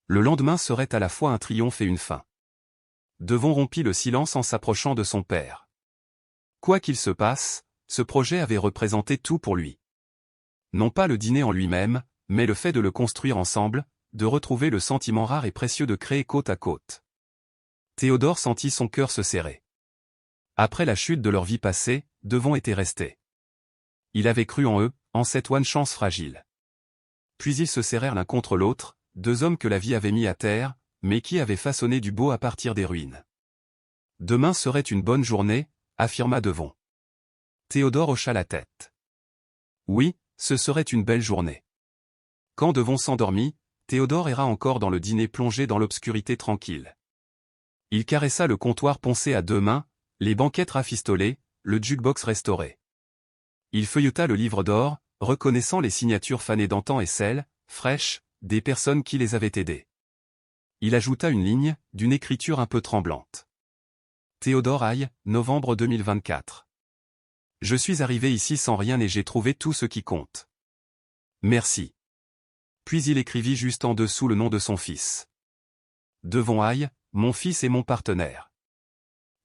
Le lendemain serait à la fois un triomphe et une fin. Devon rompit le silence en s'approchant de son père. Quoi qu'il se passe, ce projet avait représenté tout pour lui. Non pas le dîner en lui-même, mais le fait de le construire ensemble, de retrouver le sentiment rare et précieux de créer côte à côte. Théodore sentit son cœur se serrer. Après la chute de leur vie passée, Devon était resté. Il avait cru en eux, en cette one chance fragile. Puis ils se serrèrent l'un contre l'autre, deux hommes que la vie avait mis à terre, mais qui avaient façonné du beau à partir des ruines. Demain serait une bonne journée, affirma Devon. Théodore hocha la tête. Oui, ce serait une belle journée. Quand Devon s'endormit, Théodore erra encore dans le dîner plongé dans l'obscurité tranquille. Il caressa le comptoir poncé à deux mains, les banquettes rafistolées, le jukebox restauré. Il feuilleta le livre d'or, reconnaissant les signatures fanées d'antan et celles, fraîches, des personnes qui les avaient aidés. Il ajouta une ligne, d'une écriture un peu tremblante. Théodore Aille, novembre 2024. Je suis arrivé ici sans rien et j'ai trouvé tout ce qui compte. Merci. Puis il écrivit juste en dessous le nom de son fils. Devon Aille, mon fils et mon partenaire.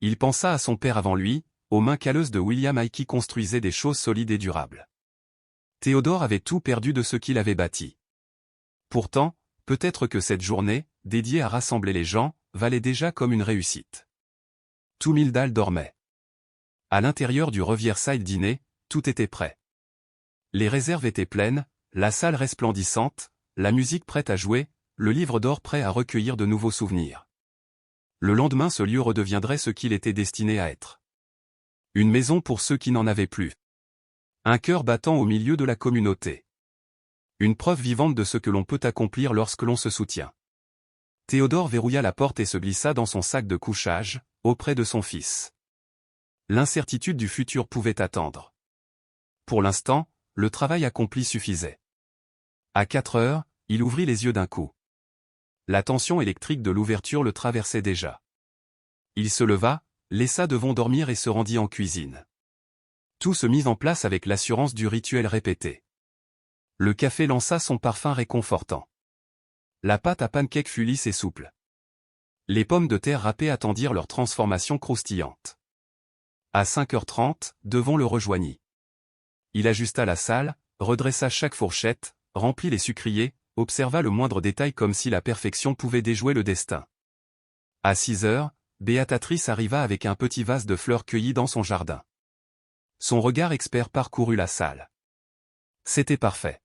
Il pensa à son père avant lui, aux mains calleuses de William Aille qui construisait des choses solides et durables. Théodore avait tout perdu de ce qu'il avait bâti. Pourtant, peut-être que cette journée, dédiée à rassembler les gens, valait déjà comme une réussite. Tout Mildal dormait. À l'intérieur du Riverside dîner, tout était prêt. Les réserves étaient pleines, la salle resplendissante, la musique prête à jouer, le livre d'or prêt à recueillir de nouveaux souvenirs. Le lendemain ce lieu redeviendrait ce qu'il était destiné à être. Une maison pour ceux qui n'en avaient plus. Un cœur battant au milieu de la communauté. Une preuve vivante de ce que l'on peut accomplir lorsque l'on se soutient. Théodore verrouilla la porte et se glissa dans son sac de couchage, auprès de son fils. L'incertitude du futur pouvait attendre. Pour l'instant, le travail accompli suffisait. À 4 heures, Il ouvrit les yeux d'un coup. La tension électrique de l'ouverture le traversait déjà. Il se leva, laissa Devon dormir et se rendit en cuisine. Tout se mit en place avec l'assurance du rituel répété. Le café lança son parfum réconfortant. La pâte à pancake fut lisse et souple. Les pommes de terre râpées attendirent leur transformation croustillante. À 5h30, Devon le rejoignit. Il ajusta la salle, redressa chaque fourchette, remplit les sucriers, observa le moindre détail comme si la perfection pouvait déjouer le destin. À 6h, Béatatrice arriva avec un petit vase de fleurs cueillies dans son jardin. Son regard expert parcourut la salle. C'était parfait.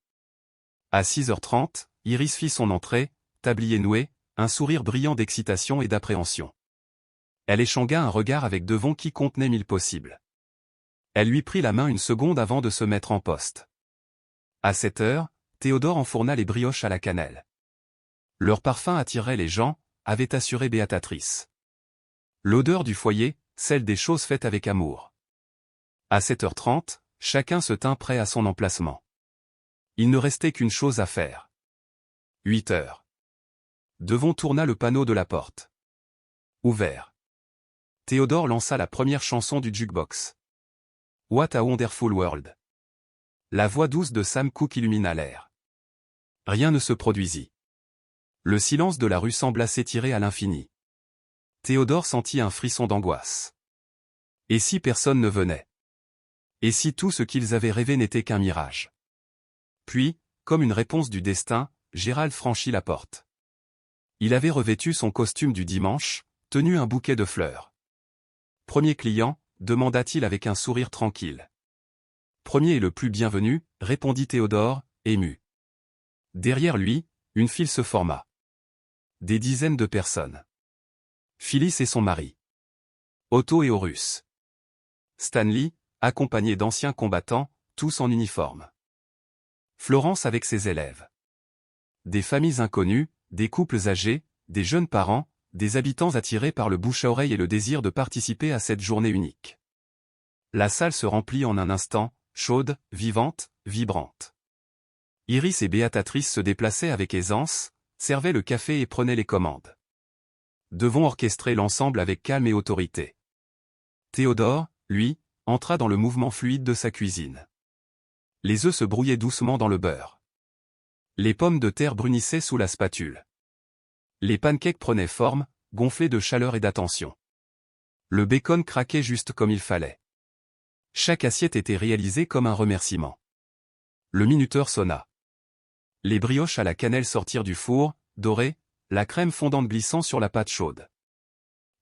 À 6h30, Iris fit son entrée, tablier noué, un sourire brillant d'excitation et d'appréhension. Elle échangea un regard avec Devon qui contenait 1000 possibles. Elle lui prit la main une seconde avant de se mettre en poste. À 7h, Théodore enfourna les brioches à la cannelle. Leur parfum attirait les gens, avait assuré Béatatrice. L'odeur du foyer, celle des choses faites avec amour. À 7h30, chacun se tint prêt à son emplacement. Il ne restait qu'une chose à faire. 8h. Devon tourna le panneau de la porte. Ouvert. Théodore lança la première chanson du jukebox. What a Wonderful World. La voix douce de Sam Cooke illumina l'air. Rien ne se produisit. Le silence de la rue sembla s'étirer à l'infini. Théodore sentit un frisson d'angoisse. Et si personne ne venait? Et si tout ce qu'ils avaient rêvé n'était qu'un mirage? Puis, comme une réponse du destin, Gérald franchit la porte. Il avait revêtu son costume du dimanche, tenu un bouquet de fleurs. « Premier client » demanda-t-il avec un sourire tranquille. « Premier et le plus bienvenu » répondit Théodore, ému. Derrière lui, une file se forma. Des dizaines de personnes. Phyllis et son mari. Otto et Horus. Stanley, accompagné d'anciens combattants, tous en uniforme. Florence avec ses élèves. Des familles inconnues, des couples âgés, des jeunes parents, des habitants attirés par le bouche-à-oreille et le désir de participer à cette journée unique. La salle se remplit en un instant, chaude, vivante, vibrante. Iris et Béatatrice se déplaçaient avec aisance, servaient le café et prenaient les commandes. Devons orchestrer l'ensemble avec calme et autorité. Théodore, lui, entra dans le mouvement fluide de sa cuisine. Les œufs se brouillaient doucement dans le beurre. Les pommes de terre brunissaient sous la spatule. Les pancakes prenaient forme, gonflés de chaleur et d'attention. Le bacon craquait juste comme il fallait. Chaque assiette était réalisée comme un remerciement. Le minuteur sonna. Les brioches à la cannelle sortirent du four, dorées, la crème fondante glissant sur la pâte chaude.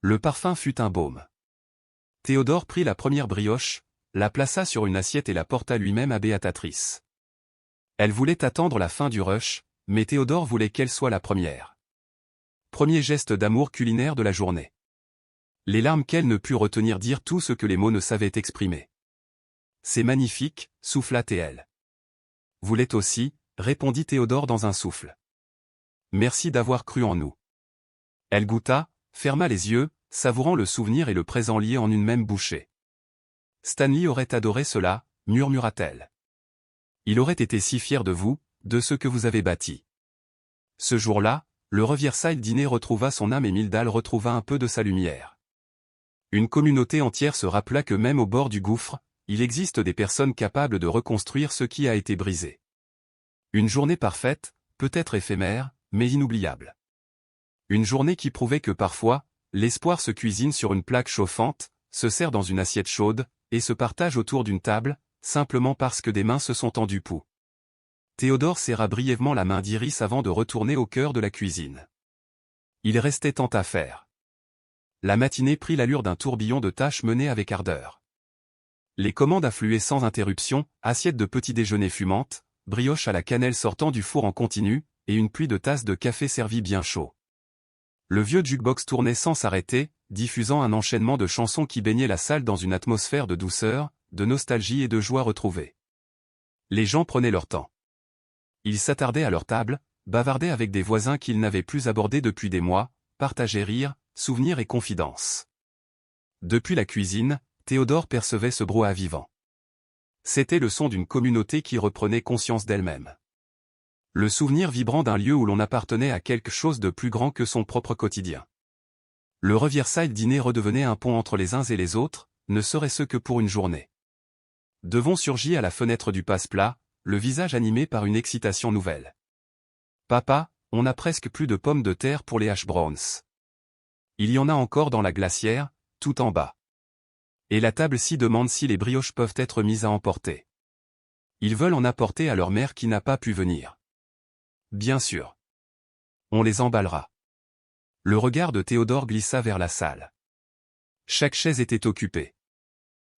Le parfum fut un baume. Théodore prit la première brioche, la plaça sur une assiette et la porta lui-même à Béatatrice. Elle voulait attendre la fin du rush, mais Théodore voulait qu'elle soit la première. Premier geste d'amour culinaire de la journée. Les larmes qu'elle ne put retenir dirent tout ce que les mots ne savaient exprimer. C'est magnifique, souffla-t-elle. Vous l'êtes aussi, répondit Théodore dans un souffle. Merci d'avoir cru en nous. Elle goûta, ferma les yeux, savourant le souvenir et le présent liés en une même bouchée. Stanley aurait adoré cela, murmura-t-elle. Il aurait été si fier de vous, de ce que vous avez bâti. Ce jour-là, le Riverside dîner retrouva son âme et Mildal retrouva un peu de sa lumière. Une communauté entière se rappela que même au bord du gouffre, il existe des personnes capables de reconstruire ce qui a été brisé. Une journée parfaite, peut-être éphémère, mais inoubliable. Une journée qui prouvait que parfois, l'espoir se cuisine sur une plaque chauffante, se sert dans une assiette chaude, et se partage autour d'une table, simplement parce que des mains se sont tendues pour. Théodore serra brièvement la main d'Iris avant de retourner au cœur de la cuisine. Il restait tant à faire. La matinée prit l'allure d'un tourbillon de tâches menées avec ardeur. Les commandes affluaient sans interruption, assiettes de petit déjeuner fumantes, brioches à la cannelle sortant du four en continu, et une pluie de tasses de café servies bien chaud. Le vieux jukebox tournait sans s'arrêter, diffusant un enchaînement de chansons qui baignaient la salle dans une atmosphère de douceur, de nostalgie et de joie retrouvée. Les gens prenaient leur temps. Ils s'attardaient à leur table, bavardaient avec des voisins qu'ils n'avaient plus abordés depuis des mois, partageaient rires, souvenirs et confidences. Depuis la cuisine, Théodore percevait ce brouhaha vivant. C'était le son d'une communauté qui reprenait conscience d'elle-même. Le souvenir vibrant d'un lieu où l'on appartenait à quelque chose de plus grand que son propre quotidien. Le Riverside dîner redevenait un pont entre les uns et les autres, ne serait-ce que pour une journée. Devon surgit à la fenêtre du passe-plat, le visage animé par une excitation nouvelle. « Papa, on n'a presque plus de pommes de terre pour les hash browns. Il y en a encore dans la glacière, tout en bas. Et la table s'y demande si les brioches peuvent être mises à emporter. Ils veulent en apporter à leur mère qui n'a pas pu venir. Bien sûr. On les emballera. » Le regard de Théodore glissa vers la salle. Chaque chaise était occupée.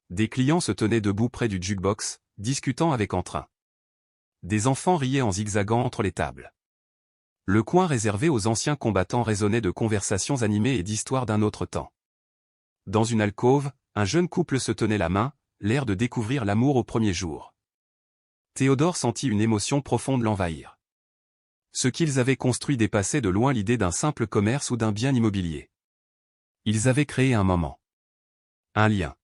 Des clients se tenaient debout près du jukebox, discutant avec entrain. Des enfants riaient en zigzagant entre les tables. Le coin réservé aux anciens combattants résonnait de conversations animées et d'histoires d'un autre temps. Dans une alcôve, un jeune couple se tenait la main, l'air de découvrir l'amour au premier jour. Théodore sentit une émotion profonde l'envahir. Ce qu'ils avaient construit dépassait de loin l'idée d'un simple commerce ou d'un bien immobilier. Ils avaient créé un moment. Un lien.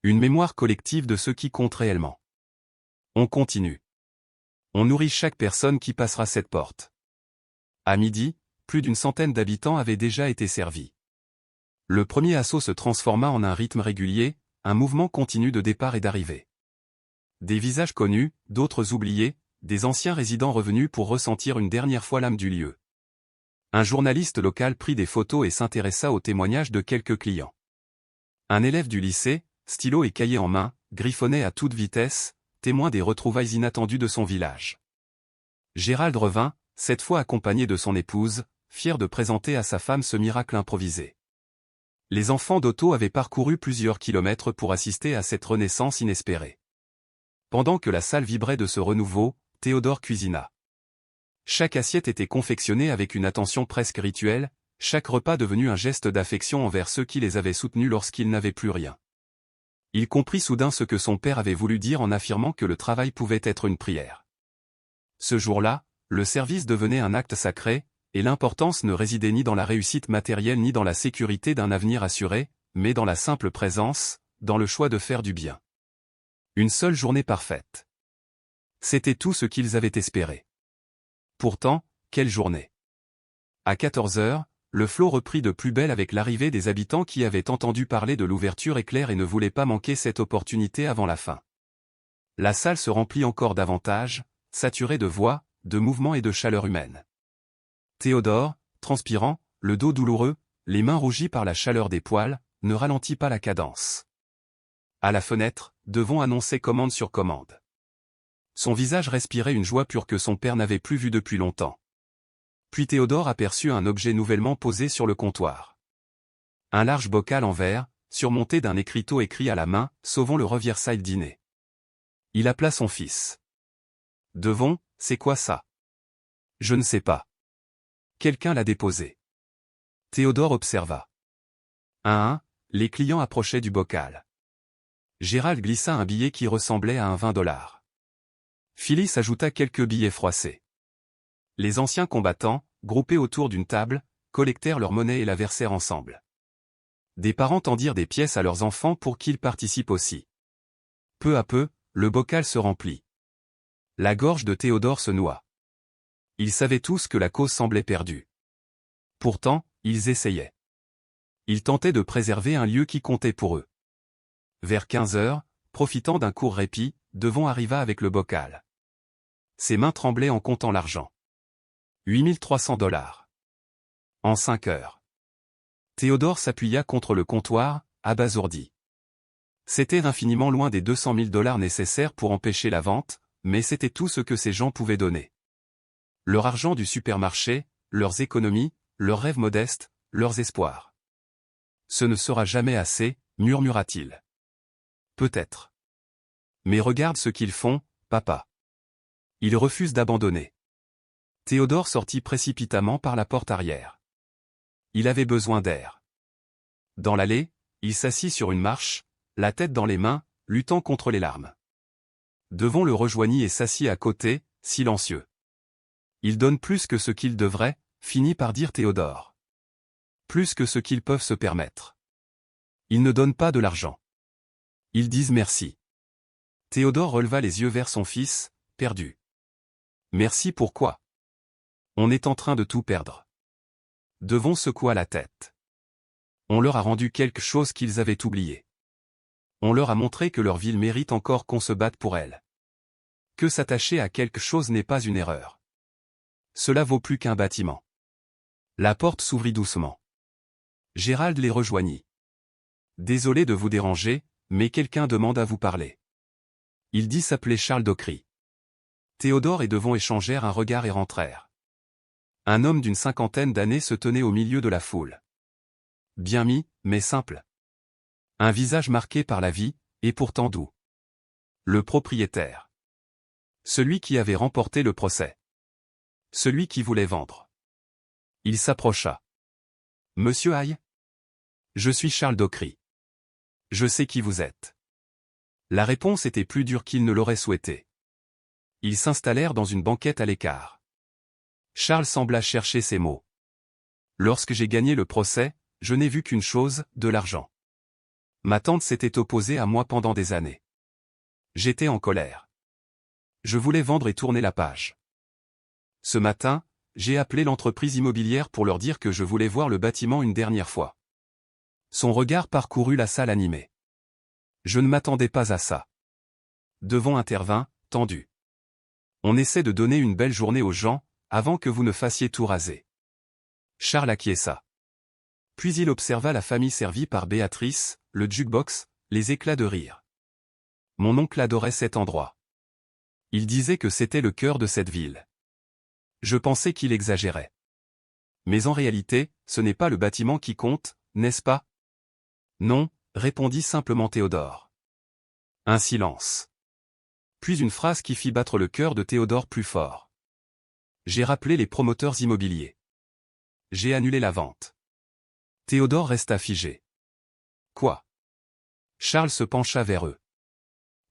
Une mémoire collective de ce qui compte réellement. On continue. On nourrit chaque personne qui passera cette porte. À midi, plus d'une centaine d'habitants avaient déjà été servis. Le premier assaut se transforma en un rythme régulier, un mouvement continu de départ et d'arrivée. Des visages connus, d'autres oubliés, des anciens résidents revenus pour ressentir une dernière fois l'âme du lieu. Un journaliste local prit des photos et s'intéressa aux témoignages de quelques clients. Un élève du lycée, stylo et cahier en main, griffonnait à toute vitesse, témoin des retrouvailles inattendues de son village. Gérald revint, cette fois accompagné de son épouse, fier de présenter à sa femme ce miracle improvisé. Les enfants d'Otto avaient parcouru plusieurs kilomètres pour assister à cette renaissance inespérée. Pendant que la salle vibrait de ce renouveau, Théodore cuisina. Chaque assiette était confectionnée avec une attention presque rituelle, chaque repas devenu un geste d'affection envers ceux qui les avaient soutenus lorsqu'ils n'avaient plus rien. Il comprit soudain ce que son père avait voulu dire en affirmant que le travail pouvait être une prière. Ce jour-là, le service devenait un acte sacré, et l'importance ne résidait ni dans la réussite matérielle ni dans la sécurité d'un avenir assuré, mais dans la simple présence, dans le choix de faire du bien. Une seule journée parfaite. C'était tout ce qu'ils avaient espéré. Pourtant, quelle journée! À 14 heures, le flot reprit de plus belle avec l'arrivée des habitants qui avaient entendu parler de l'ouverture éclair et ne voulaient pas manquer cette opportunité avant la fin. La salle se remplit encore davantage, saturée de voix, de mouvements et de chaleur humaine. Théodore, transpirant, le dos douloureux, les mains rougies par la chaleur des poêles, ne ralentit pas la cadence. À la fenêtre, Devon annonçait commande sur commande. Son visage respirait une joie pure que son père n'avait plus vue depuis longtemps. Puis Théodore aperçut un objet nouvellement posé sur le comptoir. Un large bocal en verre, surmonté d'un écriteau écrit à la main, « Sauvons le Riverside dîner ». Il appela son fils. « Devon, c'est quoi ça ?»« Je ne sais pas. Quelqu'un l'a déposé. » Théodore observa. Un à un, les clients approchaient du bocal. Gérald glissa un billet qui ressemblait à un $20. Phyllis ajouta quelques billets froissés. Les anciens combattants, groupés autour d'une table, collectèrent leur monnaie et la versèrent ensemble. Des parents tendirent des pièces à leurs enfants pour qu'ils participent aussi. Peu à peu, le bocal se remplit. La gorge de Théodore se noua. Ils savaient tous que la cause semblait perdue. Pourtant, ils essayaient. Ils tentaient de préserver un lieu qui comptait pour eux. Vers 15 heures, profitant d'un court répit, Devon arriva avec le bocal. Ses mains tremblaient en comptant l'argent. $8 300. En 5 heures. Théodore s'appuya contre le comptoir, abasourdi. C'était infiniment loin des $200 000 nécessaires pour empêcher la vente, mais c'était tout ce que ces gens pouvaient donner. Leur argent du supermarché, leurs économies, leurs rêves modestes, leurs espoirs. Ce ne sera jamais assez, murmura-t-il. Peut-être. Mais regarde ce qu'ils font, papa. Ils refusent d'abandonner. Théodore sortit précipitamment par la porte arrière. Il avait besoin d'air. Dans l'allée, il s'assit sur une marche, la tête dans les mains, luttant contre les larmes. Devon le rejoignit et s'assit à côté, silencieux. Ils donnent plus que ce qu'ils devraient, finit par dire Théodore. Plus que ce qu'ils peuvent se permettre. Ils ne donnent pas de l'argent. Ils disent merci. Théodore releva les yeux vers son fils, perdu. Merci pourquoi? On est en train de tout perdre. Devon secoua la tête. On leur a rendu quelque chose qu'ils avaient oublié. On leur a montré que leur ville mérite encore qu'on se batte pour elle. Que s'attacher à quelque chose n'est pas une erreur. Cela vaut plus qu'un bâtiment. La porte s'ouvrit doucement. Gérald les rejoignit. Désolé de vous déranger, mais quelqu'un demande à vous parler. Il dit s'appeler Charles Dockery. Théodore et Devon échangèrent un regard et rentrèrent. Un homme d'une cinquantaine d'années se tenait au milieu de la foule. Bien mis, mais simple. Un visage marqué par la vie, et pourtant doux. Le propriétaire. Celui qui avait remporté le procès. Celui qui voulait vendre. Il s'approcha. Monsieur Hay? Je suis Charles Dockery. Je sais qui vous êtes. La réponse était plus dure qu'il ne l'aurait souhaité. Ils s'installèrent dans une banquette à l'écart. Charles sembla chercher ses mots. Lorsque j'ai gagné le procès, je n'ai vu qu'une chose, de l'argent. Ma tante s'était opposée à moi pendant des années. J'étais en colère. Je voulais vendre et tourner la page. Ce matin, j'ai appelé l'entreprise immobilière pour leur dire que je voulais voir le bâtiment une dernière fois. Son regard parcourut la salle animée. Je ne m'attendais pas à ça. Devon intervint, tendu. On essaie de donner une belle journée aux gens, avant que vous ne fassiez tout raser. Charles acquiesça. Puis il observa la famille servie par Béatrice, le jukebox, les éclats de rire. Mon oncle adorait cet endroit. Il disait que c'était le cœur de cette ville. Je pensais qu'il exagérait. Mais en réalité, ce n'est pas le bâtiment qui compte, n'est-ce pas? Non, répondit simplement Théodore. Un silence. Puis une phrase qui fit battre le cœur de Théodore plus fort. J'ai rappelé les promoteurs immobiliers. J'ai annulé la vente. Théodore resta figé. Quoi? Charles se pencha vers eux.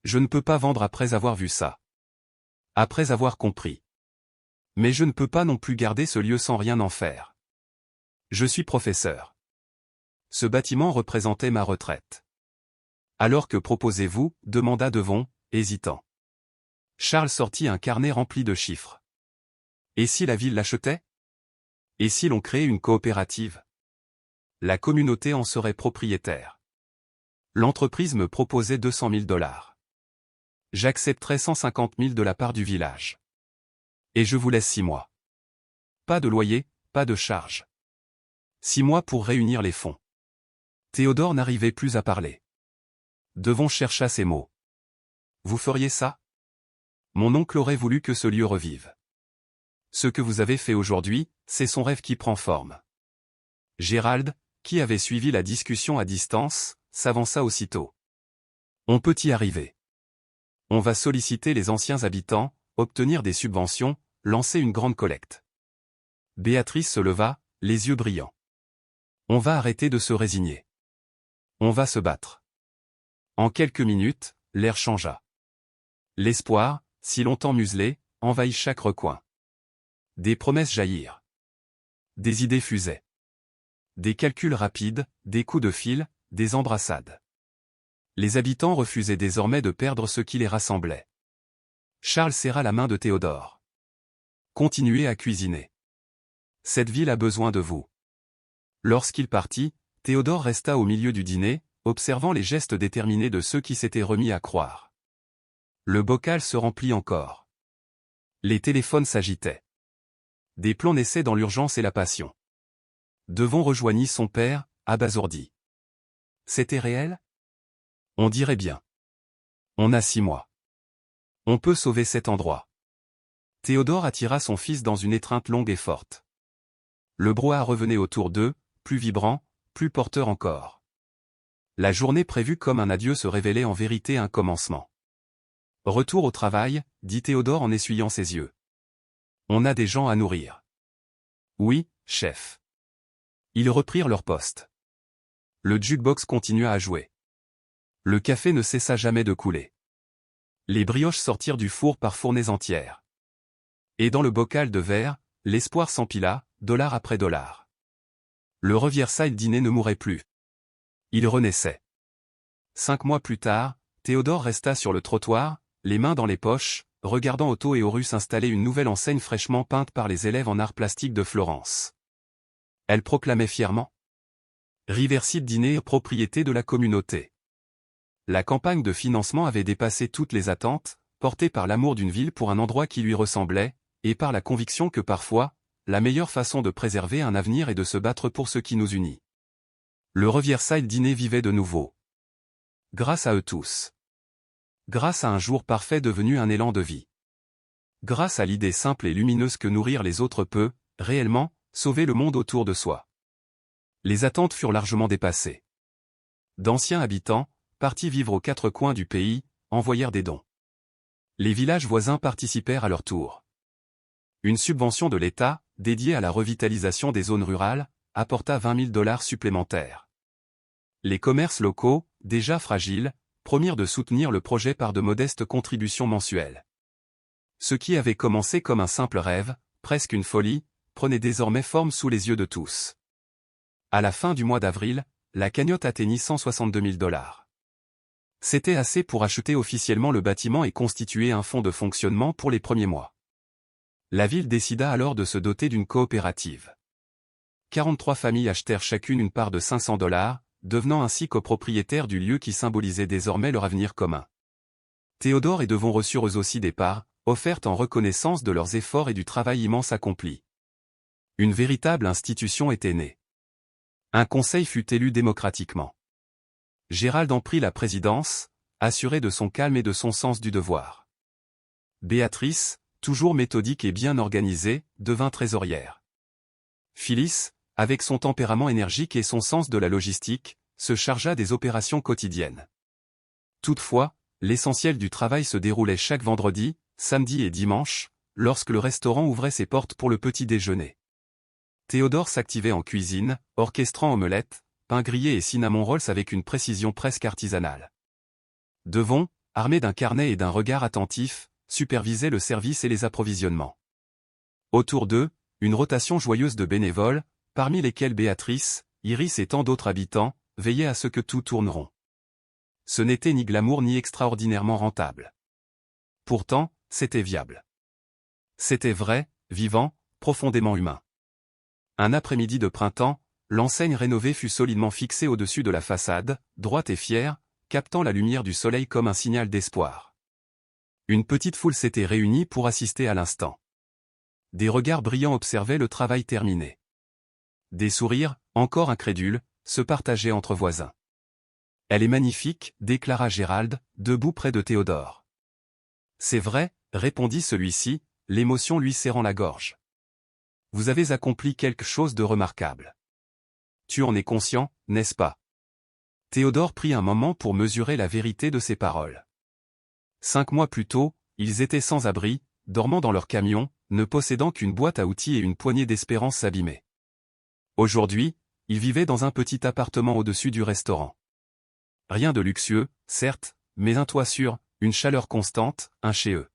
Je ne peux pas vendre après avoir vu ça. Après avoir compris. Mais je ne peux pas non plus garder ce lieu sans rien en faire. Je suis professeur. Ce bâtiment représentait ma retraite. Alors que proposez-vous? Demanda Devon, hésitant. Charles sortit un carnet rempli de chiffres. Et si la ville l'achetait? Et si l'on créait une coopérative? La communauté en serait propriétaire. L'entreprise me proposait 200 000 $. J'accepterais 150 000 de la part du village. Et je vous laisse 6 mois. Pas de loyer, pas de charge. 6 mois pour réunir les fonds. Théodore n'arrivait plus à parler. Devon chercha ses mots. Vous feriez ça? Mon oncle aurait voulu que ce lieu revive. Ce que vous avez fait aujourd'hui, c'est son rêve qui prend forme. Gérald, qui avait suivi la discussion à distance, s'avança aussitôt. On peut y arriver. On va solliciter les anciens habitants, obtenir des subventions, lancer une grande collecte. Béatrice se leva, les yeux brillants. On va arrêter de se résigner. On va se battre. En quelques minutes, l'air changea. L'espoir, si longtemps muselé, envahit chaque recoin. Des promesses jaillirent. Des idées fusaient. Des calculs rapides, des coups de fil, des embrassades. Les habitants refusaient désormais de perdre ce qui les rassemblait. Charles serra la main de Théodore. Continuez à cuisiner. Cette ville a besoin de vous. Lorsqu'il partit, Théodore resta au milieu du dîner, observant les gestes déterminés de ceux qui s'étaient remis à croire. Le bocal se remplit encore. Les téléphones s'agitaient. Des plans naissaient dans l'urgence et la passion. Devon rejoignit son père, abasourdi. C'était réel? On dirait bien. On a 6 mois. On peut sauver cet endroit. Théodore attira son fils dans une étreinte longue et forte. Le brouhaha revenait autour d'eux, plus vibrant, plus porteur encore. La journée prévue comme un adieu se révélait en vérité un commencement. Retour au travail, dit Théodore en essuyant ses yeux. On a des gens à nourrir. Oui, chef. Ils reprirent leur poste. Le jukebox continua à jouer. Le café ne cessa jamais de couler. Les brioches sortirent du four par fournées entières. Et dans le bocal de verre, l'espoir s'empila, dollar après dollar. Le Riverside dîner ne mourait plus. Il renaissait. 5 mois plus tard, Théodore resta sur le trottoir, les mains dans les poches, regardant Otto et Horus installer une nouvelle enseigne fraîchement peinte par les élèves en arts plastiques de Florence. Elle proclamait fièrement « Riverside Dîner, propriété de la communauté ». La campagne de financement avait dépassé toutes les attentes, portée par l'amour d'une ville pour un endroit qui lui ressemblait, et par la conviction que parfois, la meilleure façon de préserver un avenir est de se battre pour ce qui nous unit. Le Riverside Dîner vivait de nouveau. Grâce à eux tous. Grâce à un jour parfait devenu un élan de vie. Grâce à l'idée simple et lumineuse que nourrir les autres peut, réellement, sauver le monde autour de soi. Les attentes furent largement dépassées. D'anciens habitants, partis vivre aux quatre coins du pays, envoyèrent des dons. Les villages voisins participèrent à leur tour. Une subvention de l'État, dédiée à la revitalisation des zones rurales, apporta $20 000 supplémentaires. Les commerces locaux, déjà fragiles, promirent de soutenir le projet par de modestes contributions mensuelles. Ce qui avait commencé comme un simple rêve, presque une folie, prenait désormais forme sous les yeux de tous. À la fin du mois d'avril, la cagnotte atteignit $162 000. C'était assez pour acheter officiellement le bâtiment et constituer un fonds de fonctionnement pour les premiers mois. La ville décida alors de se doter d'une coopérative. 43 familles achetèrent chacune une part de $500, devenant ainsi copropriétaires du lieu qui symbolisait désormais leur avenir commun. Théodore et Devon reçurent eux aussi des parts, offertes en reconnaissance de leurs efforts et du travail immense accompli. Une véritable institution était née. Un conseil fut élu démocratiquement. Gérald en prit la présidence, assuré de son calme et de son sens du devoir. Béatrice, toujours méthodique et bien organisée, devint trésorière. Phyllis, avec son tempérament énergique et son sens de la logistique, se chargea des opérations quotidiennes. Toutefois, l'essentiel du travail se déroulait chaque vendredi, samedi et dimanche, lorsque le restaurant ouvrait ses portes pour le petit déjeuner. Théodore s'activait en cuisine, orchestrant omelettes, pain grillé et cinnamon rolls avec une précision presque artisanale. Devon, armé d'un carnet et d'un regard attentif, supervisait le service et les approvisionnements. Autour d'eux, une rotation joyeuse de bénévoles, parmi lesquels Béatrice, Iris et tant d'autres habitants, veillaient à ce que tout tourne rond. Ce n'était ni glamour ni extraordinairement rentable. Pourtant, c'était viable. C'était vrai, vivant, profondément humain. Un après-midi de printemps, l'enseigne rénovée fut solidement fixée au-dessus de la façade, droite et fière, captant la lumière du soleil comme un signal d'espoir. Une petite foule s'était réunie pour assister à l'instant. Des regards brillants observaient le travail terminé. Des sourires, encore incrédules, se partageaient entre voisins. « Elle est magnifique », déclara Gérald, debout près de Théodore. « C'est vrai », répondit celui-ci, l'émotion lui serrant la gorge. « Vous avez accompli quelque chose de remarquable. Tu en es conscient, n'est-ce pas ?» Théodore prit un moment pour mesurer la vérité de ses paroles. 5 mois plus tôt, ils étaient sans abri, dormant dans leur camion, ne possédant qu'une boîte à outils et une poignée d'espérances abîmées. Aujourd'hui, ils vivaient dans un petit appartement au-dessus du restaurant. Rien de luxueux, certes, mais un toit sûr, une chaleur constante, un chez eux.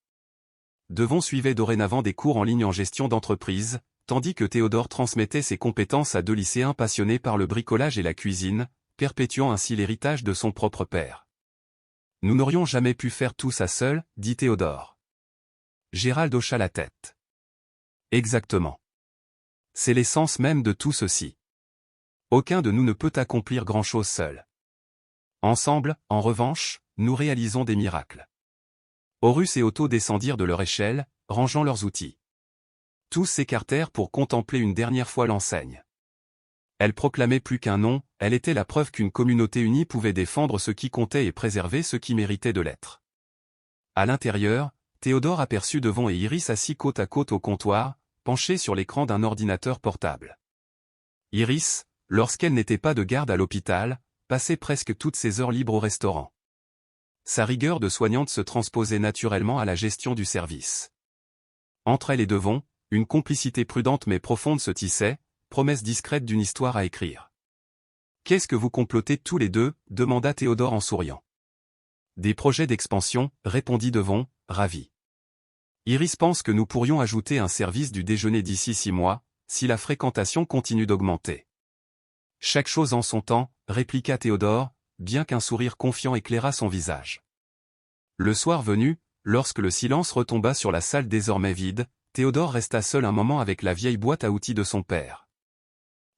Devon suivait dorénavant des cours en ligne en gestion d'entreprise, tandis que Théodore transmettait ses compétences à 2 lycéens passionnés par le bricolage et la cuisine, perpétuant ainsi l'héritage de son propre père. « Nous n'aurions jamais pu faire tout ça seul, dit Théodore. Gérald hocha la tête. « Exactement. C'est l'essence même de tout ceci. Aucun de nous ne peut accomplir grand-chose seul. Ensemble, en revanche, nous réalisons des miracles. » Horus et Otto descendirent de leur échelle, rangeant leurs outils. Tous s'écartèrent pour contempler une dernière fois l'enseigne. Elle proclamait plus qu'un nom, elle était la preuve qu'une communauté unie pouvait défendre ce qui comptait et préserver ce qui méritait de l'être. À l'intérieur, Théodore aperçut Devon et Iris assis côte à côte au comptoir, penchés sur l'écran d'un ordinateur portable. Iris, lorsqu'elle n'était pas de garde à l'hôpital, passait presque toutes ses heures libres au restaurant. Sa rigueur de soignante se transposait naturellement à la gestion du service. Entre elle et Devon, une complicité prudente mais profonde se tissait, promesse discrète d'une histoire à écrire. « Qu'est-ce que vous complotez tous les deux » demanda Théodore en souriant. « Des projets d'expansion » répondit Devon, ravi. Iris pense que nous pourrions ajouter un service du déjeuner d'ici 6 mois, si la fréquentation continue d'augmenter. « Chaque chose en son temps » répliqua Théodore, bien qu'un sourire confiant éclairât son visage. Le soir venu, lorsque le silence retomba sur la salle désormais vide, Théodore resta seul un moment avec la vieille boîte à outils de son père.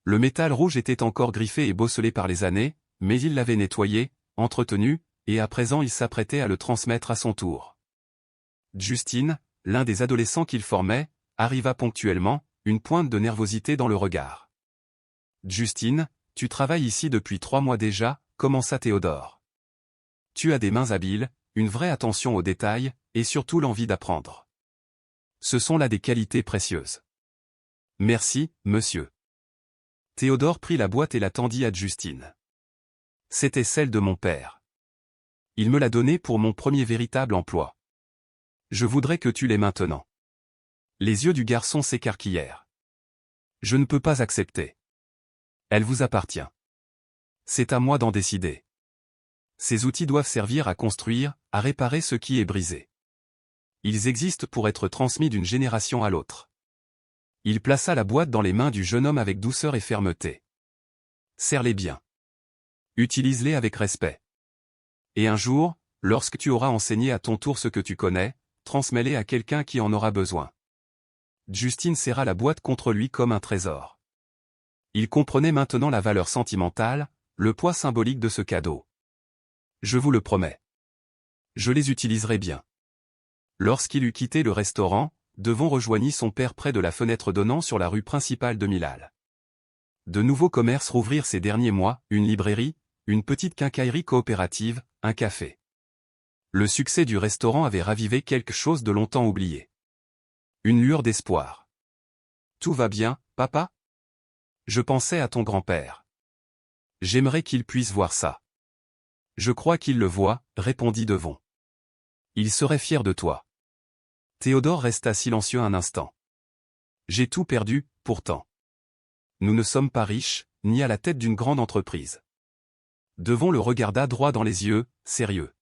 Le métal rouge était encore griffé et bosselé par les années, mais il l'avait nettoyé, entretenu, et à présent il s'apprêtait à le transmettre à son tour. Justine, l'un des adolescents qu'il formait, arriva ponctuellement, une pointe de nervosité dans le regard. « Justine, tu travailles ici depuis 3 mois déjà », commença Théodore. « Tu as des mains habiles, une vraie attention aux détails, et surtout l'envie d'apprendre. Ce sont là des qualités précieuses. »« Merci, monsieur. » Théodore prit la boîte et la tendit à Justine. C'était celle de mon père. Il me l'a donnée pour mon premier véritable emploi. Je voudrais que tu l'aies maintenant. Les yeux du garçon s'écarquillèrent. Je ne peux pas accepter. Elle vous appartient. C'est à moi d'en décider. Ces outils doivent servir à construire, à réparer ce qui est brisé. Ils existent pour être transmis d'une génération à l'autre. Il plaça la boîte dans les mains du jeune homme avec douceur et fermeté. Serre-les bien. Utilise-les avec respect. Et un jour, lorsque tu auras enseigné à ton tour ce que tu connais, transmets-les à quelqu'un qui en aura besoin. Justine serra la boîte contre lui comme un trésor. Il comprenait maintenant la valeur sentimentale, le poids symbolique de ce cadeau. Je vous le promets. Je les utiliserai bien. Lorsqu'il eut quitté le restaurant, Devon rejoignit son père près de la fenêtre donnant sur la rue principale de Milal. De nouveaux commerces rouvrirent ces derniers mois, une librairie, une petite quincaillerie coopérative, un café. Le succès du restaurant avait ravivé quelque chose de longtemps oublié. Une lueur d'espoir. Tout va bien, papa? Je pensais à ton grand-père. J'aimerais qu'il puisse voir ça. Je crois qu'il le voit, répondit Devon. Il serait fier de toi. Théodore resta silencieux un instant. J'ai tout perdu, pourtant. Nous ne sommes pas riches, ni à la tête d'une grande entreprise. Devon le regarda droit dans les yeux, sérieux.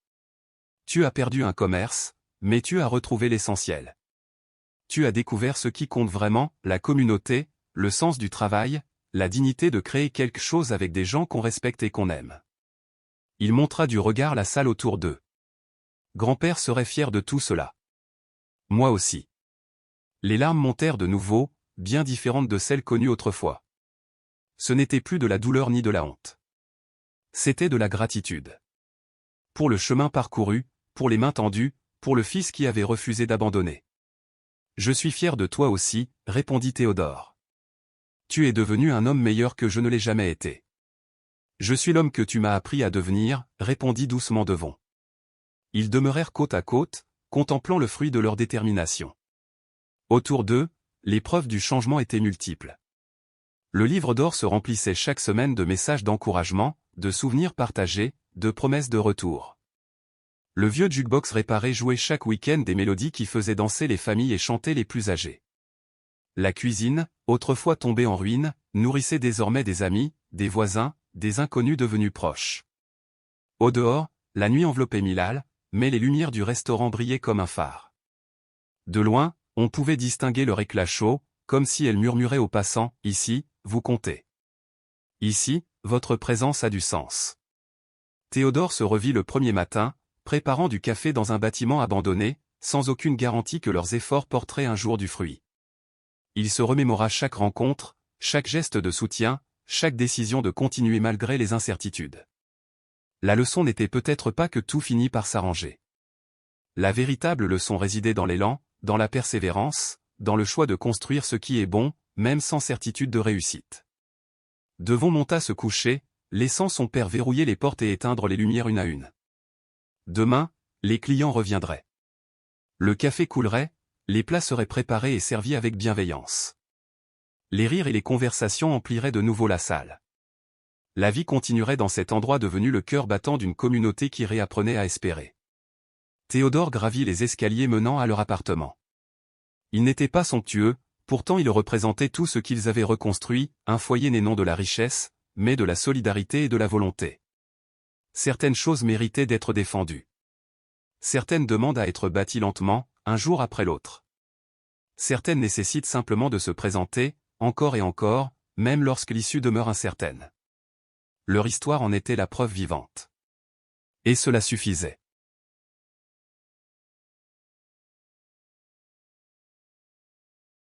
Tu as perdu un commerce, mais tu as retrouvé l'essentiel. Tu as découvert ce qui compte vraiment, la communauté, le sens du travail, la dignité de créer quelque chose avec des gens qu'on respecte et qu'on aime. Il montra du regard la salle autour d'eux. Grand-père serait fier de tout cela. Moi aussi. Les larmes montèrent de nouveau, bien différentes de celles connues autrefois. Ce n'était plus de la douleur ni de la honte. C'était de la gratitude. Pour le chemin parcouru, pour les mains tendues, pour le fils qui avait refusé d'abandonner. Je suis fier de toi aussi, répondit Théodore. Tu es devenu un homme meilleur que je ne l'ai jamais été. Je suis l'homme que tu m'as appris à devenir, répondit doucement Devon. Ils demeurèrent côte à côte, contemplant le fruit de leur détermination. Autour d'eux, les preuves du changement étaient multiples. Le livre d'or se remplissait chaque semaine de messages d'encouragement, de souvenirs partagés, de promesses de retour. Le vieux jukebox réparé jouait chaque week-end des mélodies qui faisaient danser les familles et chanter les plus âgés. La cuisine, autrefois tombée en ruine, nourrissait désormais des amis, des voisins, des inconnus devenus proches. Au dehors, la nuit enveloppait Milal, mais les lumières du restaurant brillaient comme un phare. De loin, on pouvait distinguer leur éclat chaud, comme si elles murmuraient aux passants, « Ici, vous comptez. Ici, votre présence a du sens. » Théodore se revit le premier matin, préparant du café dans un bâtiment abandonné, sans aucune garantie que leurs efforts porteraient un jour du fruit. Il se remémora chaque rencontre, chaque geste de soutien, chaque décision de continuer malgré les incertitudes. La leçon n'était peut-être pas que tout finit par s'arranger. La véritable leçon résidait dans l'élan, dans la persévérance, dans le choix de construire ce qui est bon, même sans certitude de réussite. Devon monta se coucher, laissant son père verrouiller les portes et éteindre les lumières une à une. Demain, les clients reviendraient. Le café coulerait, les plats seraient préparés et servis avec bienveillance. Les rires et les conversations empliraient de nouveau la salle. La vie continuerait dans cet endroit devenu le cœur battant d'une communauté qui réapprenait à espérer. Théodore gravit les escaliers menant à leur appartement. Il n'était pas somptueux, pourtant il représentait tout ce qu'ils avaient reconstruit, un foyer né non de la richesse, mais de la solidarité et de la volonté. Certaines choses méritaient d'être défendues. Certaines demandent à être bâties lentement, un jour après l'autre. Certaines nécessitent simplement de se présenter, encore et encore, même lorsque l'issue demeure incertaine. Leur histoire en était la preuve vivante. Et cela suffisait.